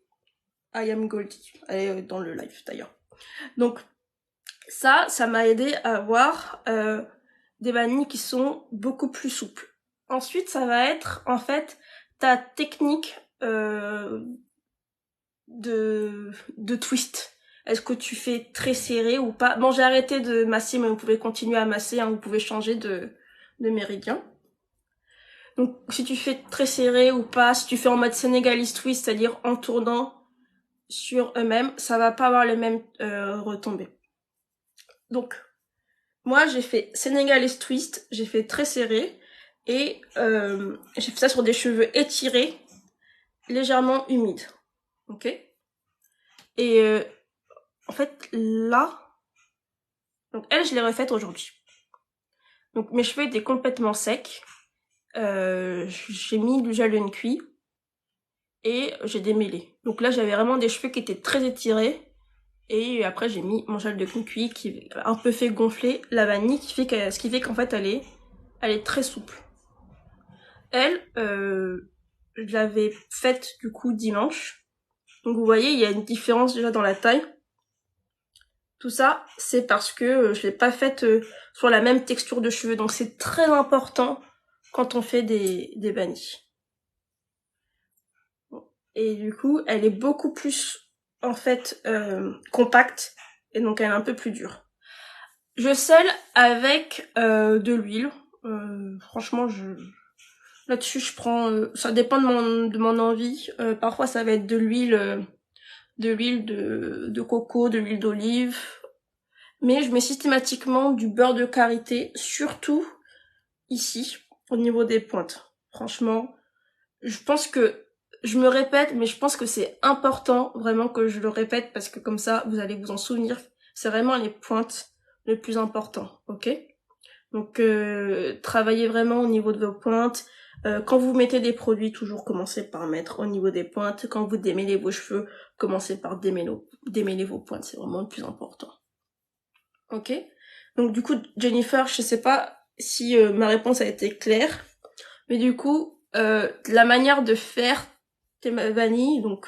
I am Goldie. Elle est dans le live d'ailleurs. Donc ça m'a aidé à avoir des vanilles qui sont beaucoup plus souples. Ensuite, ça va être en fait ta technique de twist. Est-ce que tu fais très serré ou pas? Bon, j'ai arrêté de masser, mais vous pouvez continuer à masser, hein, vous pouvez changer de méridien. Donc, si tu fais très serré ou pas, si tu fais en mode Senegalese twist, c'est-à-dire en tournant sur eux-mêmes, ça va pas avoir les mêmes retombées. Donc, moi, j'ai fait Senegalese twist, j'ai fait très serré, et j'ai fait ça sur des cheveux étirés, légèrement humides. Ok? Et en fait, là, donc elle, je l'ai refaite aujourd'hui. Donc mes cheveux étaient complètement secs. J'ai mis du gel Nkui et j'ai démêlé. Donc là, j'avais vraiment des cheveux qui étaient très étirés. Et après, j'ai mis mon gel de Nkui qui a un peu fait gonfler la vanille, ce qui fait qu'en fait, elle est très souple. Elle, je l'avais faite du coup dimanche. Donc vous voyez, il y a une différence déjà dans la taille. Tout ça, c'est parce que je l'ai pas faite sur la même texture de cheveux. Donc c'est très important quand on fait des vanilles. Et du coup, elle est beaucoup plus en fait compacte et donc elle est un peu plus dure. Je scelle avec de l'huile. Franchement, là-dessus, je prends... ça dépend de mon envie. Parfois, ça va être de l'huile de coco, de l'huile d'olive. Mais je mets systématiquement du beurre de karité, surtout ici, au niveau des pointes. Franchement, je pense que je me répète, mais je pense que c'est important vraiment que je le répète parce que comme ça, vous allez vous en souvenir. C'est vraiment les pointes le plus important, ok? Donc, travaillez vraiment au niveau de vos pointes. Quand vous mettez des produits, toujours commencez par mettre au niveau des pointes. Quand vous démêlez vos cheveux, commencez par démêler vos pointes. C'est vraiment le plus important. Ok? Donc du coup, Jennifer, je sais pas si ma réponse a été claire, mais du coup, la manière de faire tes vanilles, donc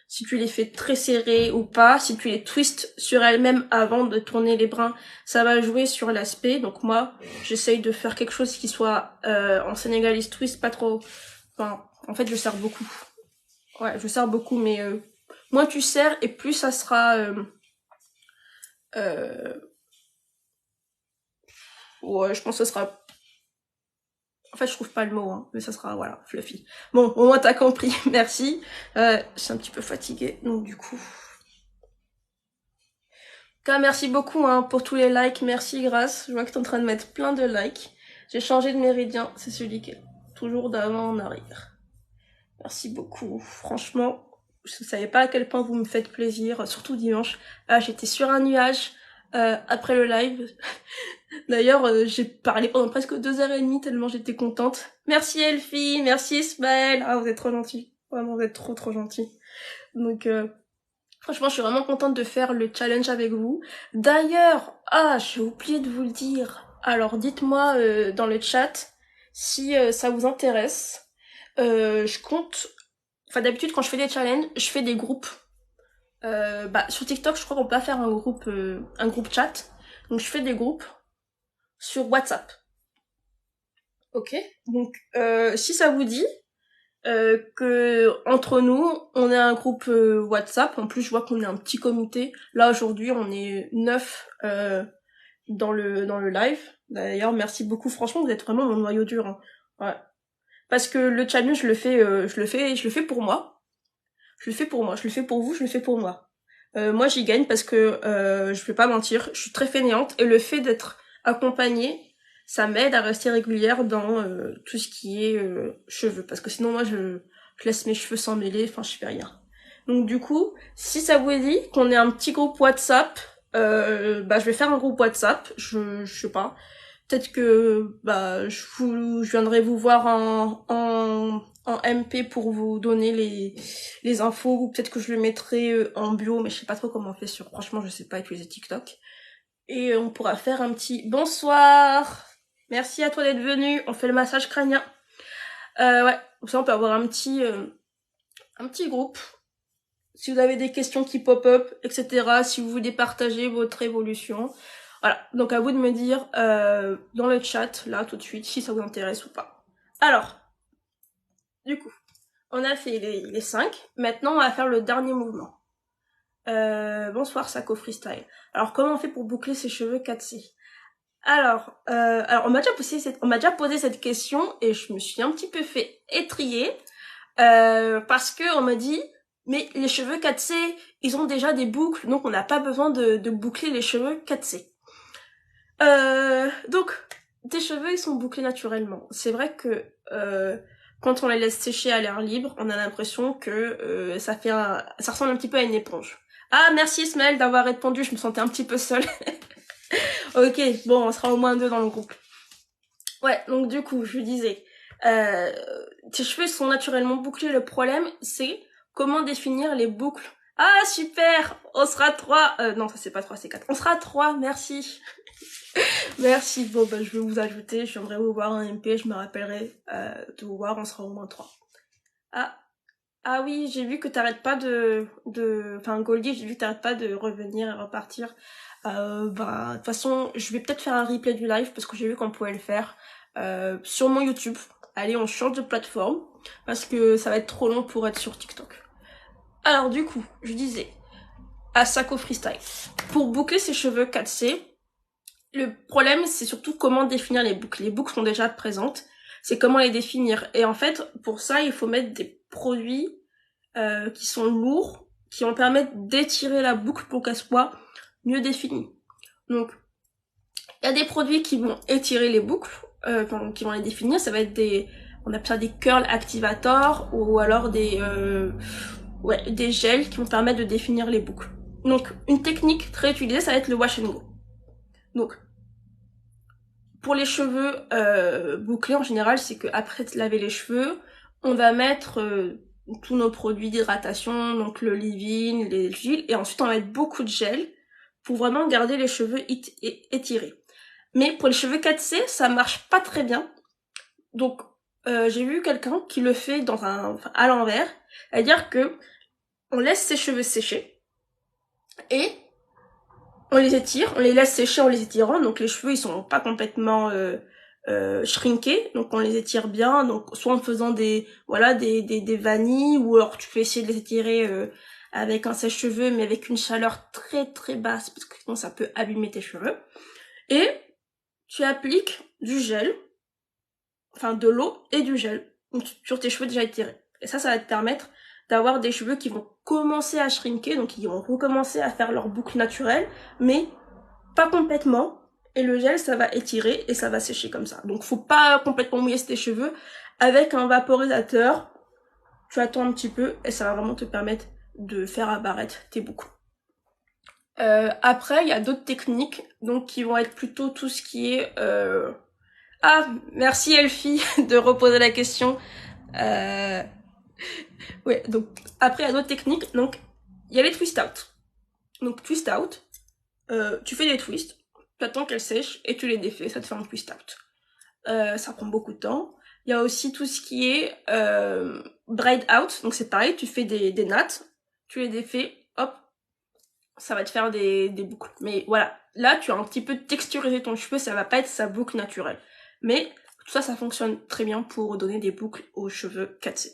si tu les fais très serrés ou pas, si tu les twists sur elles-mêmes avant de tourner les brins, ça va jouer sur l'aspect. Donc moi, j'essaye de faire quelque chose qui soit en sénégalais twist, pas trop. Enfin, en fait, je serre beaucoup. Ouais, je serre beaucoup, mais moins tu serres et plus ça sera. Ouais, je pense que ça sera. En fait, je trouve pas le mot, hein, mais ça sera, voilà, fluffy. Bon, au moins t'as compris, merci. Je suis un petit peu fatiguée, donc du coup. Merci beaucoup hein, pour tous les likes, merci Grâce. Je vois que t'es en train de mettre plein de likes. J'ai changé de méridien, c'est celui qui est toujours d'avant en arrière. Merci beaucoup, franchement, je ne savais pas à quel point vous me faites plaisir, surtout dimanche. Ah, j'étais sur un nuage après le live. D'ailleurs, j'ai parlé pendant presque 2h30 tellement j'étais contente. Merci Elfie, merci Ismaël. Ah, vous êtes trop gentils. Vraiment, vous êtes trop gentils. Donc, franchement, je suis vraiment contente de faire le challenge avec vous. D'ailleurs, j'ai oublié de vous le dire. Alors, dites-moi dans le chat si ça vous intéresse. Je compte... Enfin, d'habitude, quand je fais des challenges, je fais des groupes. Sur TikTok, je crois qu'on peut pas faire un groupe chat. Donc, je fais des groupes sur WhatsApp. Ok. Donc, si ça vous dit que entre nous, on est un groupe WhatsApp. En plus, je vois qu'on est un petit comité. Là, aujourd'hui, on est 9 dans le live. D'ailleurs, merci beaucoup. Franchement, vous êtes vraiment mon noyau dur. Hein. Ouais. Parce que le challenge, je le fais pour moi. Je le fais pour moi. Je le fais pour vous. Je le fais pour moi. Moi, j'y gagne parce que je vais pas mentir. Je suis très fainéante et le fait d'être accompagnée, ça m'aide à rester régulière dans tout ce qui est cheveux. Parce que sinon, moi, je laisse mes cheveux s'en mêler. Enfin, je fais rien. Donc du coup, si ça vous dit qu'on ait un petit groupe WhatsApp, je vais faire un groupe WhatsApp. Je sais pas. Peut-être que je viendrai vous voir en MP pour vous donner les infos, ou peut-être que je le mettrai en bio, mais je sais pas trop comment on fait franchement je sais pas utiliser TikTok. Et on pourra faire un petit bonsoir. Merci à toi d'être venu. On fait le massage crânien. Ouais, comme ça on peut avoir un petit groupe. Si vous avez des questions qui pop-up, etc. Si vous voulez partager votre évolution. Voilà, donc à vous de me dire dans le chat, là, tout de suite, si ça vous intéresse ou pas. Alors, du coup, on a fait les 5. Maintenant, on va faire le dernier mouvement. Bonsoir, Sako Freestyle. Alors, comment on fait pour boucler ses cheveux 4C? Alors, on m'a déjà posé cette question et je me suis un petit peu fait étrier parce que on m'a dit mais les cheveux 4C, ils ont déjà des boucles, donc on n'a pas besoin de boucler les cheveux 4C. Donc, tes cheveux, ils sont bouclés naturellement. C'est vrai que quand on les laisse sécher à l'air libre, on a l'impression que ça ressemble un petit peu à une éponge. Ah, merci Ismaël d'avoir répondu, je me sentais un petit peu seule. Ok, bon, on sera au moins 2 dans le groupe. Ouais, donc du coup, je disais, tes cheveux sont naturellement bouclés. Le problème, c'est comment définir les boucles. Ah, super, on sera 3. Non, ça c'est pas 3, c'est 4. On sera 3, merci. Merci, bon je vais vous ajouter, je viendrai vous voir en MP, je me rappellerai de vous voir, on sera au moins 3. Ah oui, j'ai vu que t'arrêtes pas enfin Goldie, j'ai vu que t'arrêtes pas de revenir et repartir. De toute façon, je vais peut-être faire un replay du live parce que j'ai vu qu'on pouvait le faire sur mon YouTube. Allez, on change de plateforme parce que ça va être trop long pour être sur TikTok. Alors du coup, je disais à Sako Freestyle, pour boucler ses cheveux 4C, le problème, c'est surtout comment définir les boucles. Les boucles sont déjà présentes, c'est comment les définir. Et en fait, pour ça, il faut mettre des produits qui sont lourds, qui vont permettre d'étirer la boucle pour qu'elle soit mieux définie. Donc, il y a des produits qui vont étirer les boucles, qui vont les définir. Ça va être on appelle ça des curl activators, ou alors des gels qui vont permettre de définir les boucles. Donc, une technique très utilisée, ça va être le wash and go. Donc, pour les cheveux bouclés, en général, c'est qu'après de laver les cheveux, on va mettre tous nos produits d'hydratation, donc le leave-in, les huiles, et ensuite on va mettre beaucoup de gel pour vraiment garder les cheveux étirés. Mais pour les cheveux 4C, ça marche pas très bien. Donc, j'ai vu quelqu'un qui le fait à l'envers, c'est-à-dire que on laisse ses cheveux sécher et on les étire, on les laisse sécher en les étirant, donc les cheveux ils sont pas complètement shrinkés, donc on les étire bien, donc soit en faisant des vanilles, ou alors tu peux essayer de les étirer avec un sèche-cheveux mais avec une chaleur très très basse parce que sinon ça peut abîmer tes cheveux. Et tu appliques du gel, enfin de l'eau et du gel sur tes cheveux déjà étirés. Et ça va te permettre d'avoir des cheveux qui vont commencer à shrinker, donc ils vont recommencer à faire leur boucle naturelle, mais pas complètement. Et le gel, ça va étirer et ça va sécher comme ça. Donc faut pas complètement mouiller tes cheveux. Avec un vaporisateur, tu attends un petit peu et ça va vraiment te permettre de faire apparaître tes boucles. Après, il y a d'autres techniques, donc qui vont être plutôt tout ce qui est... Ah, merci Elfie de reposer la question. Ouais, donc après il y a d'autres techniques. Donc il y a les twist out. Donc twist out, tu fais des twists, tu attends qu'elles sèchent et tu les défais, ça te fait un twist out. Ça prend beaucoup de temps. Il y a aussi tout ce qui est braid out, donc c'est pareil, tu fais des nattes, tu les défais, hop, ça va te faire des boucles. Mais voilà, là tu as un petit peu texturisé ton cheveu, ça va pas être sa boucle naturelle. Mais tout ça, ça fonctionne très bien pour donner des boucles aux cheveux 4C.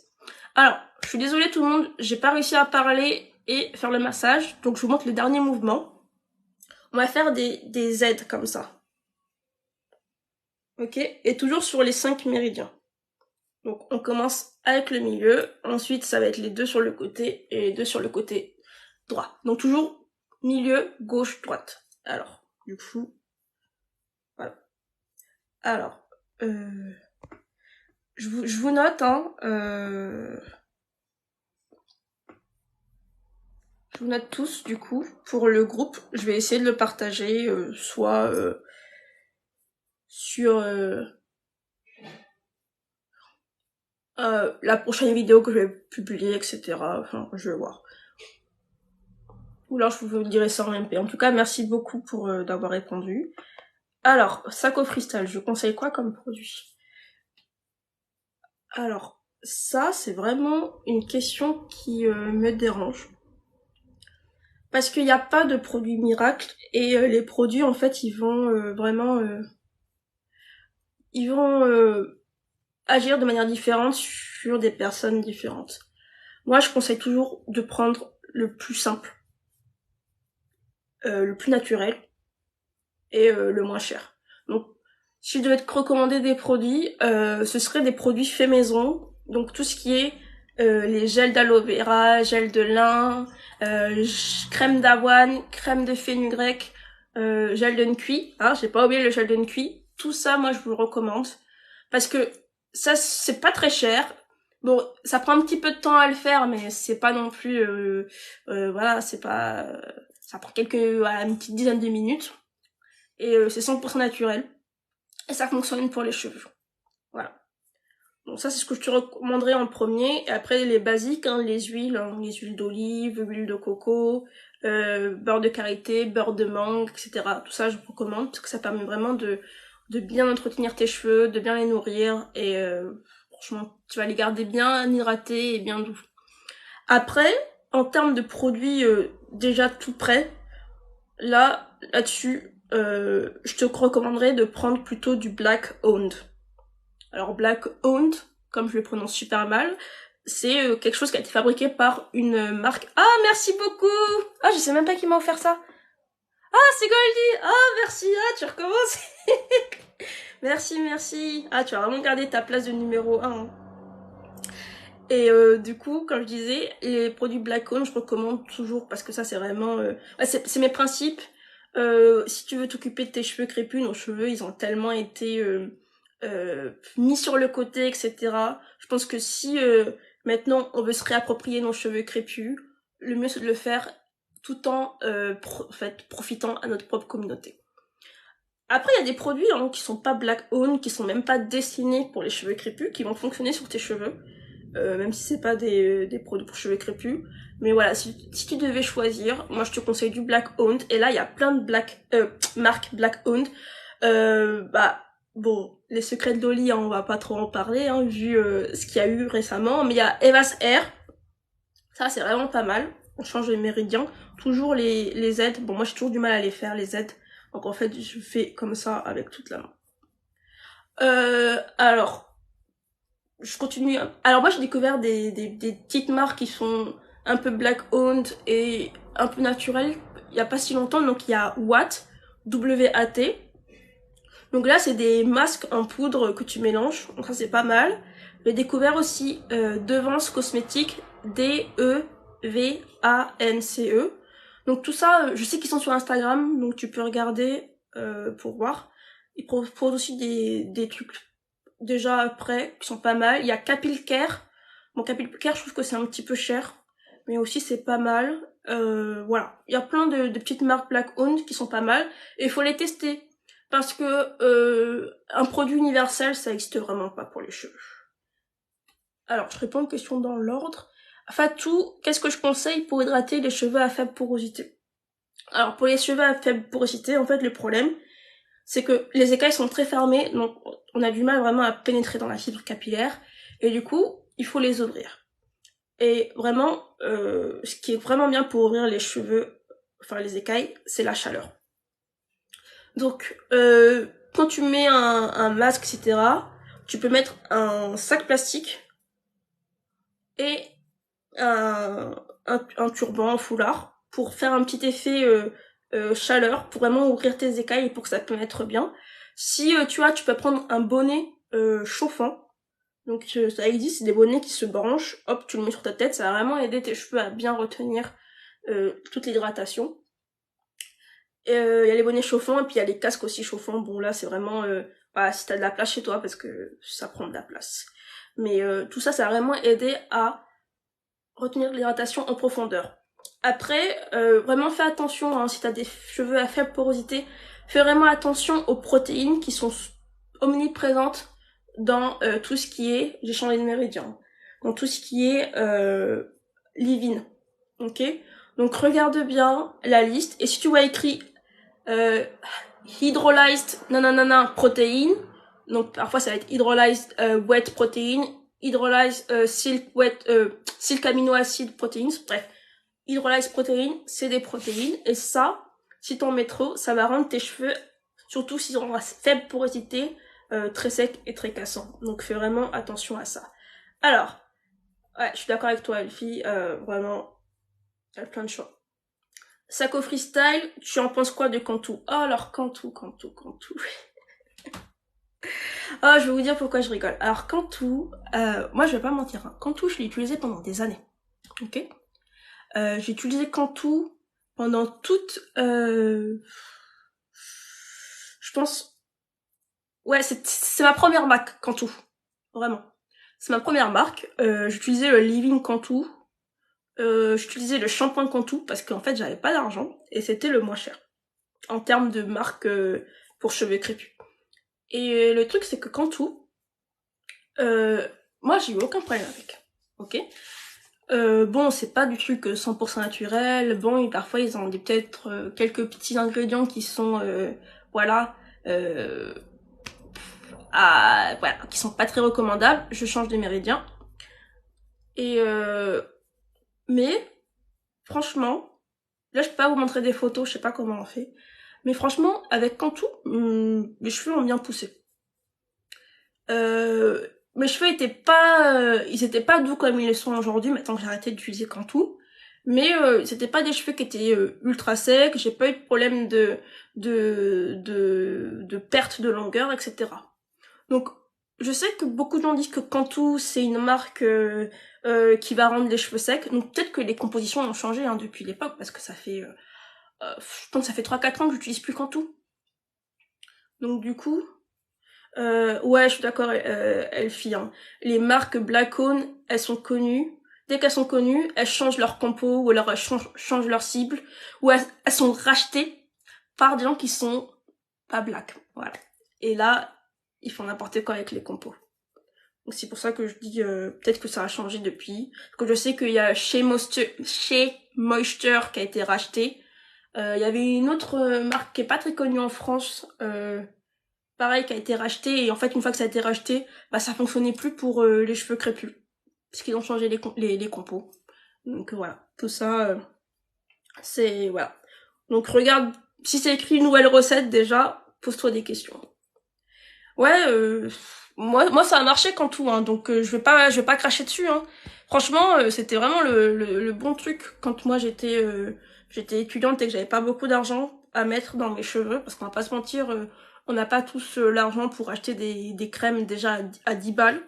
Alors, je suis désolée tout le monde, j'ai pas réussi à parler et faire le massage, donc je vous montre le dernier mouvement. On va faire des aides comme ça. Ok? Et toujours sur les 5 méridiens. Donc on commence avec le milieu, ensuite ça va être les deux sur le côté et les deux sur le côté droit. Donc toujours milieu, gauche, droite. Alors, du coup, voilà. Alors, je vous note, hein, je vous note tous, du coup, pour le groupe. Je vais essayer de le partager, soit sur la prochaine vidéo que je vais publier, etc. Enfin, je vais voir. Ou alors je vous dirai ça en MP. En tout cas, merci beaucoup pour d'avoir répondu. Alors, Saco Freestyle, je conseille quoi comme produit? Alors, ça, c'est vraiment une question qui me dérange. Parce qu'il n'y a pas de produit miracle, et les produits, en fait, ils vont vraiment... ils vont agir de manière différente sur des personnes différentes. Moi, je conseille toujours de prendre le plus simple, le plus naturel, et le moins cher. Donc, si je devais te recommander des produits, ce seraient des produits faits maison. Donc tout ce qui est les gels d'aloe vera, gel de lin, crème d'avoine, crème de fenugrec, gel de cuit. Hein, j'ai pas oublié le gel de cuit. Tout ça, moi, je vous le recommande. Parce que ça, c'est pas très cher. Bon, ça prend un petit peu de temps à le faire, mais c'est pas non plus... voilà, c'est pas... ça prend une petite dizaine de minutes. Et c'est 100% naturel. Et ça fonctionne pour les cheveux. Voilà. Donc ça, c'est ce que je te recommanderais en premier. Et après, les basiques, hein, les huiles d'olive, huile de coco, beurre de karité, beurre de mangue, etc. Tout ça, je vous recommande parce que ça permet vraiment de bien entretenir tes cheveux, de bien les nourrir. Et franchement, tu vas les garder bien hydratés et bien doux. Après, en termes de produits déjà tout prêts, là-dessus, je te recommanderais de prendre plutôt du Black Owned. Alors Black Owned, comme je le prononce super mal, c'est quelque chose qui a été fabriqué par une marque... Ah, merci beaucoup! Ah, je sais même pas qui m'a offert ça. Ah, c'est Goldie! Ah, merci! Ah, tu recommences! Merci. Ah, tu as vraiment gardé ta place de numéro 1. Et du coup, comme je disais, les produits Black Owned, je recommande toujours parce que ça, c'est vraiment... c'est mes principes. Si tu veux t'occuper de tes cheveux crépus, nos cheveux, ils ont tellement été mis sur le côté, etc. Je pense que si maintenant on veut se réapproprier nos cheveux crépus, le mieux c'est de le faire tout en profitant à notre propre communauté. Après, il y a des produits qui sont pas black owned, qui sont même pas destinés pour les cheveux crépus, qui vont fonctionner sur tes cheveux, même si c'est pas des produits pour cheveux crépus. Mais voilà, si tu devais choisir, moi je te conseille du black owned, et là il y a plein de marques black owned. Bon, les secrets de Dolly, hein, on va pas trop en parler, hein, vu ce qu'il y a eu récemment, mais il y a Eva's Hair, Ça, c'est vraiment pas mal. On change les méridiens. Toujours les aides. Bon, moi, j'ai toujours du mal à les faire, les aides. Donc, en fait, je fais comme ça avec toute la main. Alors, je continue. Alors, moi, j'ai découvert des petites marques qui sont un peu black-owned et un peu naturelles. Il y a pas si longtemps. Donc, il y a Watt, W-A-T. Donc là, c'est des masques en poudre que tu mélanges. Donc ça, c'est pas mal. J'ai découvert aussi Devance Cosmétique, D-E-V-A-N-C-E. Donc tout ça, je sais qu'ils sont sur Instagram, donc tu peux regarder pour voir. Ils proposent aussi des trucs déjà prêts, qui sont pas mal. Il y a Capil Care. Bon, Capil Care, je trouve que c'est un petit peu cher, mais aussi c'est pas mal. Voilà. Il y a plein de petites marques Black Owned qui sont pas mal, et il faut les tester. Parce que un produit universel, ça existe vraiment pas pour les cheveux. Alors, je réponds aux questions dans l'ordre. Fatou, qu'est-ce que je conseille pour hydrater les cheveux à faible porosité? Alors, pour les cheveux à faible porosité, en fait, le problème, c'est que les écailles sont très fermées, donc on a du mal vraiment à pénétrer dans la fibre capillaire, et du coup, il faut les ouvrir. Et vraiment, ce qui est vraiment bien pour ouvrir les cheveux, enfin les écailles, c'est la chaleur. Donc, quand tu mets un masque, etc., tu peux mettre un sac plastique et un turban, un foulard, pour faire un petit effet chaleur, pour vraiment ouvrir tes écailles et pour que ça pénètre bien. Si tu peux prendre un bonnet chauffant. Donc ça existe, c'est des bonnets qui se branchent, hop, tu le mets sur ta tête, ça va vraiment aider tes cheveux à bien retenir toute l'hydratation. Il y a les bonnets chauffants et puis il y a les casques aussi chauffants. Bon là c'est vraiment voilà, si t'as de la place chez toi parce que ça prend de la place. Mais tout ça, ça va vraiment aider à retenir l'hydratation en profondeur. Après, vraiment fais attention hein, si t'as des cheveux à faible porosité, fais vraiment attention aux protéines qui sont omniprésentes dans tout ce qui est, j'ai changé de méridien, dans tout ce qui est livine. Ok? Donc regarde bien la liste et si tu vois écrit hydrolyzed nanana protéine, donc parfois ça va être hydrolyzed wet protein, hydrolyzed silk amino acid proteins, bref, hydrolyzed protein, c'est des protéines et ça, si t'en mets trop, ça va rendre tes cheveux, surtout s'ils ont une faible porosité, très secs et très cassants. Donc fais vraiment attention à ça. Alors, ouais, je suis d'accord avec toi Elfie, vraiment, il y a plein de choix. Sako Freestyle, tu en penses quoi de Cantu? Oh, alors Cantu. Oh, je vais vous dire pourquoi je rigole. Alors Cantu, moi je vais pas mentir, hein. Cantu, je l'ai utilisé pendant des années. Ok? J'ai utilisé Cantu pendant toute... je pense... Ouais, c'est ma première marque, Cantu. Vraiment. C'est ma première marque. J'utilisais le Living Cantu. J'utilisais le shampoing Cantu parce qu'en fait j'avais pas d'argent et c'était le moins cher en termes de marque pour cheveux crépus. Et le truc c'est que Cantu, moi j'ai eu aucun problème avec. Ok. Bon, c'est pas du truc 100% naturel. Bon, et parfois ils ont peut-être quelques petits ingrédients qui sont, voilà, voilà, qui sont pas très recommandables. Je change de méridien. Et mais franchement, là je peux pas vous montrer des photos, je sais pas comment on fait. Mais franchement, avec Cantu, mes cheveux ont bien poussé. Mes cheveux étaient pas, ils étaient pas doux comme ils le sont aujourd'hui, maintenant que j'ai arrêté d'utiliser Cantu. Mais c'était pas des cheveux qui étaient ultra secs, j'ai pas eu de problème de perte de longueur, etc. Donc, je sais que beaucoup de gens disent que Cantu, c'est une marque qui va rendre les cheveux secs. Donc peut-être que les compositions ont changé hein, depuis l'époque, parce que ça fait, je pense que ça fait 3-4 ans que j'utilise plus Cantu. Donc du coup, ouais, je suis d'accord, Elfie. Hein. Les marques Black-owned, elles sont connues. Dès qu'elles sont connues, elles changent leur compo, ou alors elles changent leur cible, ou elles sont rachetées par des gens qui sont pas black. Voilà. Et là, ils font n'importe quoi avec les compos. Donc c'est pour ça que je dis peut-être que ça a changé depuis. Parce que je sais qu'il y a Shea Moisture qui a été racheté. Il y avait une autre marque qui est pas très connue en France, pareil, qui a été rachetée. Et en fait, une fois que ça a été racheté, bah ça fonctionnait plus pour les cheveux crépus. Parce qu'ils ont changé les compos. Donc voilà, tout ça, c'est voilà. Donc regarde, si c'est écrit une nouvelle recette déjà, pose-toi des questions. Ouais, moi ça a marché quand tout, hein, donc je vais pas cracher dessus, hein. Franchement, c'était vraiment le bon truc quand moi j'étais étudiante et que j'avais pas beaucoup d'argent à mettre dans mes cheveux, parce qu'on va pas se mentir, on n'a pas tous l'argent pour acheter des crèmes déjà à 10 balles.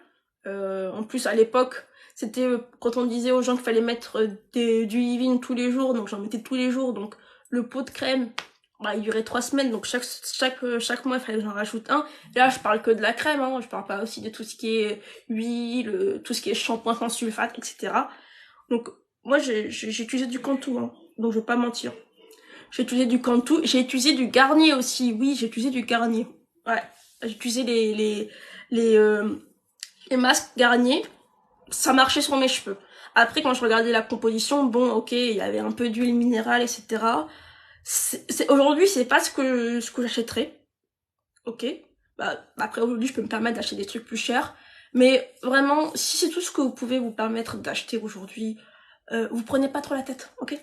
En plus à l'époque, c'était quand on disait aux gens qu'il fallait mettre du leave-in tous les jours, donc j'en mettais tous les jours, donc le pot de crème, bah, il durait 3 semaines, donc chaque mois il fallait que j'en rajoute un. Et là je parle que de la crème, hein, je parle pas aussi de tout ce qui est huile, tout ce qui est shampoing sans sulfate, etc. Donc moi j'ai utilisé du Cantu, hein, donc je vais pas mentir. J'ai utilisé du Cantu, j'ai utilisé du Garnier aussi, oui j'ai utilisé du Garnier. Ouais, j'ai utilisé les masques Garnier, ça marchait sur mes cheveux. Après quand je regardais la composition, bon ok, il y avait un peu d'huile minérale, etc. Aujourd'hui c'est pas ce que j'achèterais, ok. Bah, après aujourd'hui je peux me permettre d'acheter des trucs plus chers, mais vraiment si c'est tout ce que vous pouvez vous permettre d'acheter aujourd'hui, vous prenez pas trop la tête, ok.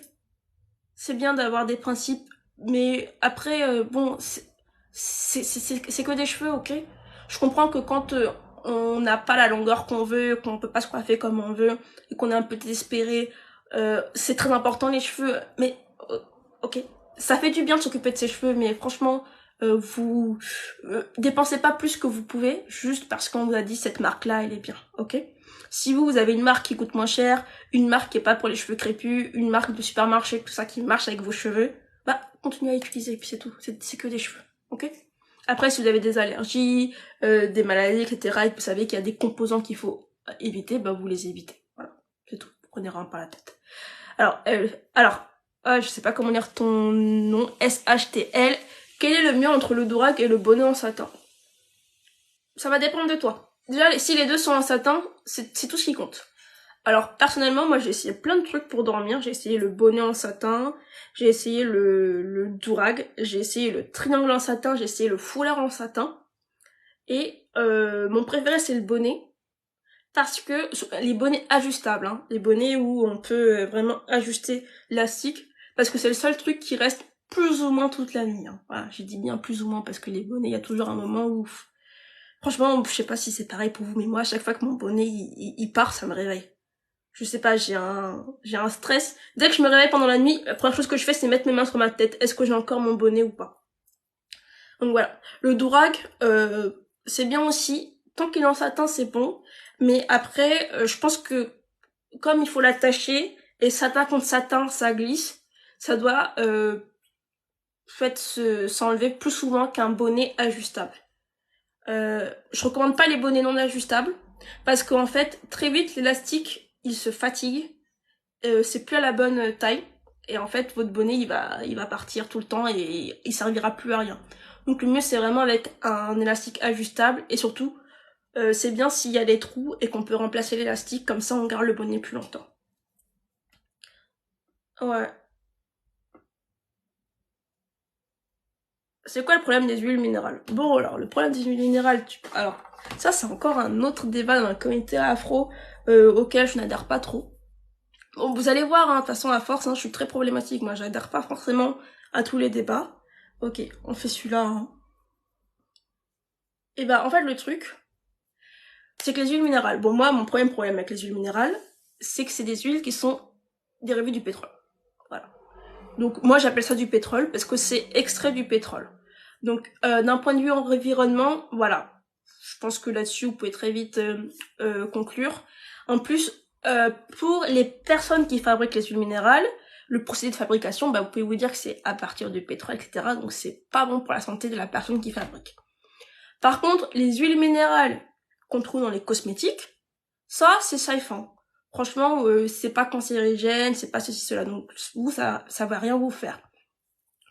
C'est bien d'avoir des principes, mais après bon c'est que des cheveux, ok. Je comprends que quand on n'a pas la longueur qu'on veut, qu'on peut pas se coiffer comme on veut et qu'on est un peu désespéré, c'est très important les cheveux, mais ok, ça fait du bien de s'occuper de ses cheveux, mais franchement, vous dépensez pas plus que vous pouvez, juste parce qu'on vous a dit cette marque-là, elle est bien, ok. Si vous avez une marque qui coûte moins cher, une marque qui est pas pour les cheveux crépus, une marque de supermarché, tout ça qui marche avec vos cheveux, bah continuez à utiliser, et puis c'est tout, c'est que des cheveux, ok. Après, si vous avez des allergies, des maladies, etc., et que vous savez qu'il y a des composants qu'il faut éviter, bah vous les évitez, voilà, c'est tout, prenez vraiment pas la tête. Alors, je sais pas comment lire ton nom, SHTL. Quel est le mieux entre le durag et le bonnet en satin? Ça va dépendre de toi. Déjà, si les deux sont en satin, c'est tout ce qui compte. Alors, personnellement, moi j'ai essayé plein de trucs pour dormir. J'ai essayé le bonnet en satin, j'ai essayé le durag, j'ai essayé le triangle en satin, j'ai essayé le foulard en satin. Et mon préféré c'est le bonnet. Parce que les bonnets ajustables, hein, les bonnets où on peut vraiment ajuster l'élastique, parce que c'est le seul truc qui reste plus ou moins toute la nuit. Hein. Voilà, j'ai dit bien plus ou moins parce que les bonnets, il y a toujours un moment où, franchement, je sais pas si c'est pareil pour vous, mais moi, à chaque fois que mon bonnet il part, ça me réveille. Je sais pas, j'ai un stress. Dès que je me réveille pendant la nuit, la première chose que je fais, c'est mettre mes mains sur ma tête. Est-ce que j'ai encore mon bonnet ou pas? Donc voilà. Le durag, c'est bien aussi. Tant qu'il est en satin, c'est bon. Mais après, je pense que comme il faut l'attacher, et satin contre satin, ça glisse, ça doit s'enlever plus souvent qu'un bonnet ajustable. Je recommande pas les bonnets non ajustables, parce qu'en fait, très vite, l'élastique, il se fatigue, c'est plus à la bonne taille, et en fait, votre bonnet, il va partir tout le temps, et il servira plus à rien. Donc le mieux, c'est vraiment avec un élastique ajustable, et surtout, c'est bien s'il y a des trous, et qu'on peut remplacer l'élastique, comme ça on garde le bonnet plus longtemps. Ouais. C'est quoi le problème des huiles minérales? Bon, alors, le problème des huiles minérales, alors, ça, c'est encore un autre débat dans la communauté afro, auquel je n'adhère pas trop. Bon, vous allez voir, hein, de toute façon, à force, hein, je suis très problématique. Moi, j'adhère pas forcément à tous les débats. Ok, on fait celui-là, hein. Et bah, en fait, le truc, c'est que les huiles minérales, bon, moi, mon problème avec les huiles minérales, c'est que c'est des huiles qui sont dérivées du pétrole. Voilà. Donc moi j'appelle ça du pétrole parce que c'est extrait du pétrole. Donc d'un point de vue environnement, voilà. Je pense que là-dessus vous pouvez très vite conclure. En plus, pour les personnes qui fabriquent les huiles minérales, le procédé de fabrication, bah, vous pouvez vous dire que c'est à partir du pétrole, etc. Donc c'est pas bon pour la santé de la personne qui fabrique. Par contre, les huiles minérales qu'on trouve dans les cosmétiques, ça c'est safe. Franchement, c'est pas cancérigène, c'est pas ceci, cela. Donc, vous, ça va rien vous faire.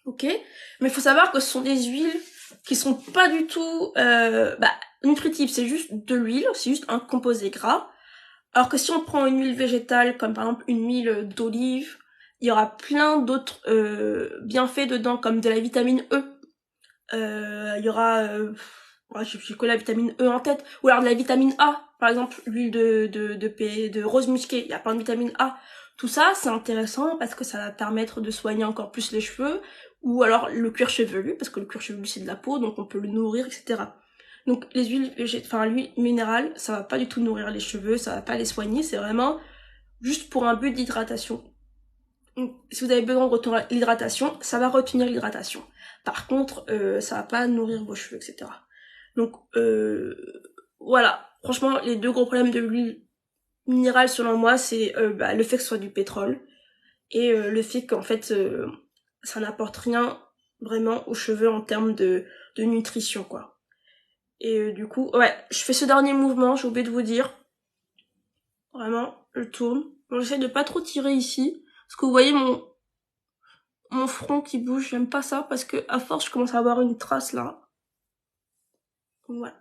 Ok? Mais il faut savoir que ce sont des huiles qui sont pas du tout nutritives. C'est juste de l'huile, c'est juste un composé gras. Alors que si on prend une huile végétale, comme par exemple une huile d'olive, il y aura plein d'autres bienfaits dedans, comme de la vitamine E. Il y aura... j'ai que la vitamine E en tête. Ou alors de la vitamine A. par exemple l'huile de rose musquée, il y a plein de vitamine A. Tout ça, c'est intéressant parce que ça va permettre de soigner encore plus les cheveux, ou alors le cuir chevelu, parce que le cuir chevelu c'est de la peau, donc on peut le nourrir, etc. Donc les huiles l'huile minérale, ça va pas du tout nourrir les cheveux, ça va pas les soigner, c'est vraiment juste pour un but d'hydratation. Donc, si vous avez besoin de retenir l'hydratation, ça va retenir l'hydratation. Par contre, ça va pas nourrir vos cheveux, etc. Donc voilà, franchement, les deux gros problèmes de l'huile minérale selon moi, c'est le fait que ce soit du pétrole et le fait qu'en fait ça n'apporte rien vraiment aux cheveux en termes de nutrition, quoi. Et du coup, ouais, je fais ce dernier mouvement, j'ai oublié de vous dire. Vraiment, je tourne. Bon, j'essaie de pas trop tirer ici, parce que vous voyez mon front qui bouge, j'aime pas ça, parce que à force je commence à avoir une trace là. Donc voilà.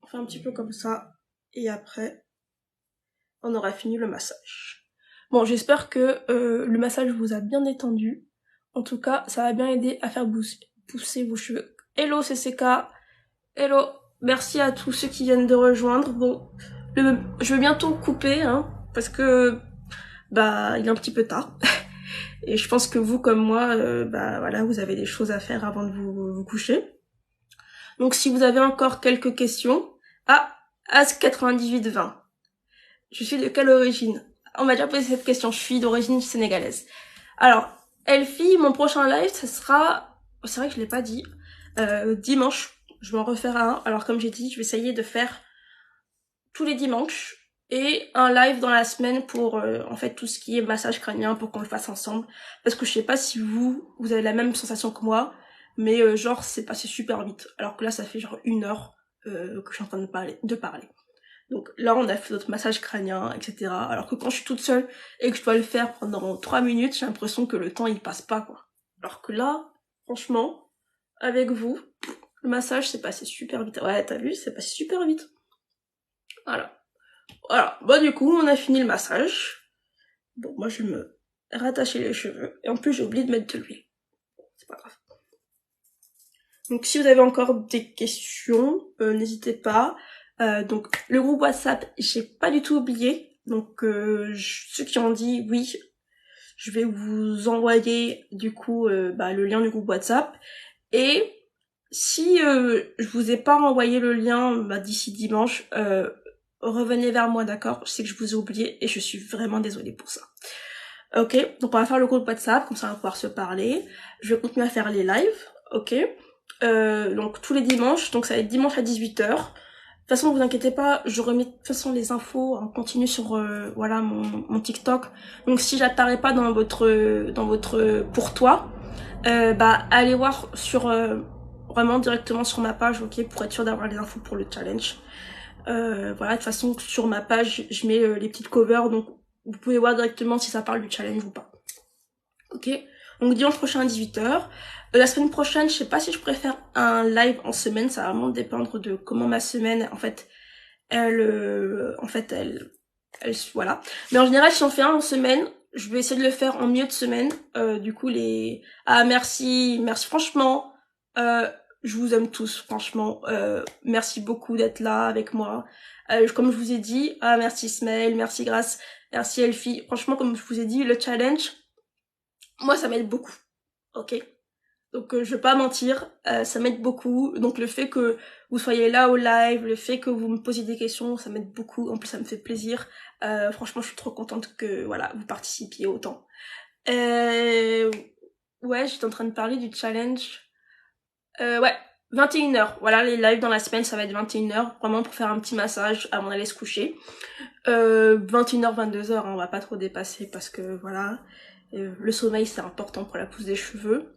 On fait un petit peu comme ça, et après, on aura fini le massage. Bon, j'espère que le massage vous a bien détendu. En tout cas, ça va bien aider à faire pousser vos cheveux. Hello CCK, hello, merci à tous ceux qui viennent de rejoindre. Bon, je vais bientôt couper, hein, parce que il est un petit peu tard. Et je pense que vous, comme moi, voilà, vous avez des choses à faire avant de vous coucher. Donc si vous avez encore quelques questions, As9820. Je suis de quelle origine? On m'a déjà posé cette question, je suis d'origine sénégalaise. Alors, Elfie, mon prochain live, ça sera, c'est vrai que je l'ai pas dit, dimanche. Je vais en refaire un. Alors comme j'ai dit, je vais essayer de faire tous les dimanches et un live dans la semaine pour en fait tout ce qui est massage crânien pour qu'on le fasse ensemble. Parce que je sais pas si vous avez la même sensation que moi, mais genre c'est passé super vite. Alors que là ça fait genre 1 heure que je suis en train de parler. Donc là, on a fait notre massage crânien, etc. Alors que quand je suis toute seule et que je dois le faire pendant 3 minutes, j'ai l'impression que le temps, il passe pas, quoi. Alors que là, franchement, avec vous, le massage, c'est passé super vite. Ouais, t'as vu, c'est passé super vite. Voilà. Voilà. Bon, du coup, on a fini le massage. Bon, moi, je vais me rattacher les cheveux. Et en plus, j'ai oublié de mettre de l'huile. C'est pas grave. Donc, si vous avez encore des questions, n'hésitez pas. Donc le groupe WhatsApp, j'ai pas du tout oublié. Donc ceux qui ont dit oui, je vais vous envoyer du coup le lien du groupe WhatsApp. Et si je vous ai pas envoyé le lien d'ici dimanche, revenez vers moi, d'accord? Je sais que je vous ai oublié et je suis vraiment désolée pour ça. Ok, donc on va faire le groupe WhatsApp, comme ça on va pouvoir se parler. Je vais continuer à faire les lives, ok? Donc tous les dimanches, donc ça va être dimanche à 18h. De toute façon, vous inquiétez pas, je remets de toute façon les infos en continu sur voilà mon TikTok. Donc si j'apparais pas dans votre pour toi, allez voir sur vraiment directement sur ma page, ok, pour être sûr d'avoir les infos pour le challenge. Voilà, de toute façon sur ma page, je mets les petites covers, donc vous pouvez voir directement si ça parle du challenge ou pas. Ok, donc dimanche prochain à 18h. La semaine prochaine, je sais pas si je préfère un live en semaine, ça va vraiment dépendre de comment ma semaine, en fait, elle, voilà. Mais en général, si on fait un en semaine, je vais essayer de le faire en milieu de semaine. Du coup, merci franchement, je vous aime tous, franchement. Merci beaucoup d'être là avec moi. Comme je vous ai dit, merci Ismaël, merci Grace, merci Elfie. Franchement, comme je vous ai dit, le challenge, moi, ça m'aide beaucoup. Ok? Donc je vais pas mentir, ça m'aide beaucoup. Donc le fait que vous soyez là au live, le fait que vous me posiez des questions, ça m'aide beaucoup. En plus ça me fait plaisir. Franchement je suis trop contente que voilà vous participiez autant. Ouais, j'étais en train de parler du challenge. Ouais, 21h. Voilà, les lives dans la semaine ça va être 21h, vraiment pour faire un petit massage avant d'aller se coucher. 21h, 22h, on va pas trop dépasser parce que voilà, le sommeil c'est important pour la pousse des cheveux.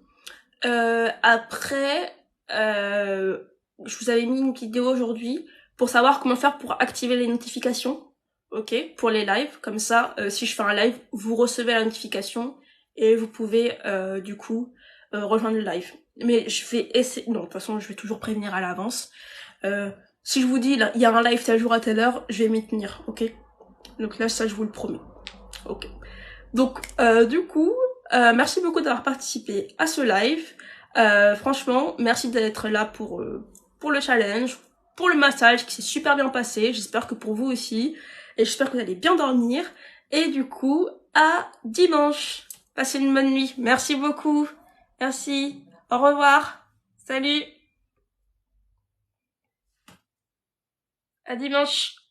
Après, je vous avais mis une vidéo aujourd'hui pour savoir comment faire pour activer les notifications, ok, pour les lives. Comme ça, si je fais un live, vous recevez la notification et vous pouvez du coup rejoindre le live. Mais je vais essayer, non, de toute façon, je vais toujours prévenir à l'avance. Si je vous dis, là, il y a un live tel jour à telle heure, je vais m'y tenir, ok. Donc là, ça, je vous le promets. Ok. Donc, du coup, merci beaucoup d'avoir participé à ce live. Franchement, merci d'être là pour le challenge. pour le massage qui s'est super bien passé. J'espère que pour vous aussi. Et j'espère que vous allez bien dormir. Et du coup, à dimanche. Passez une bonne nuit. Merci beaucoup. Merci. Au revoir. Salut. À dimanche.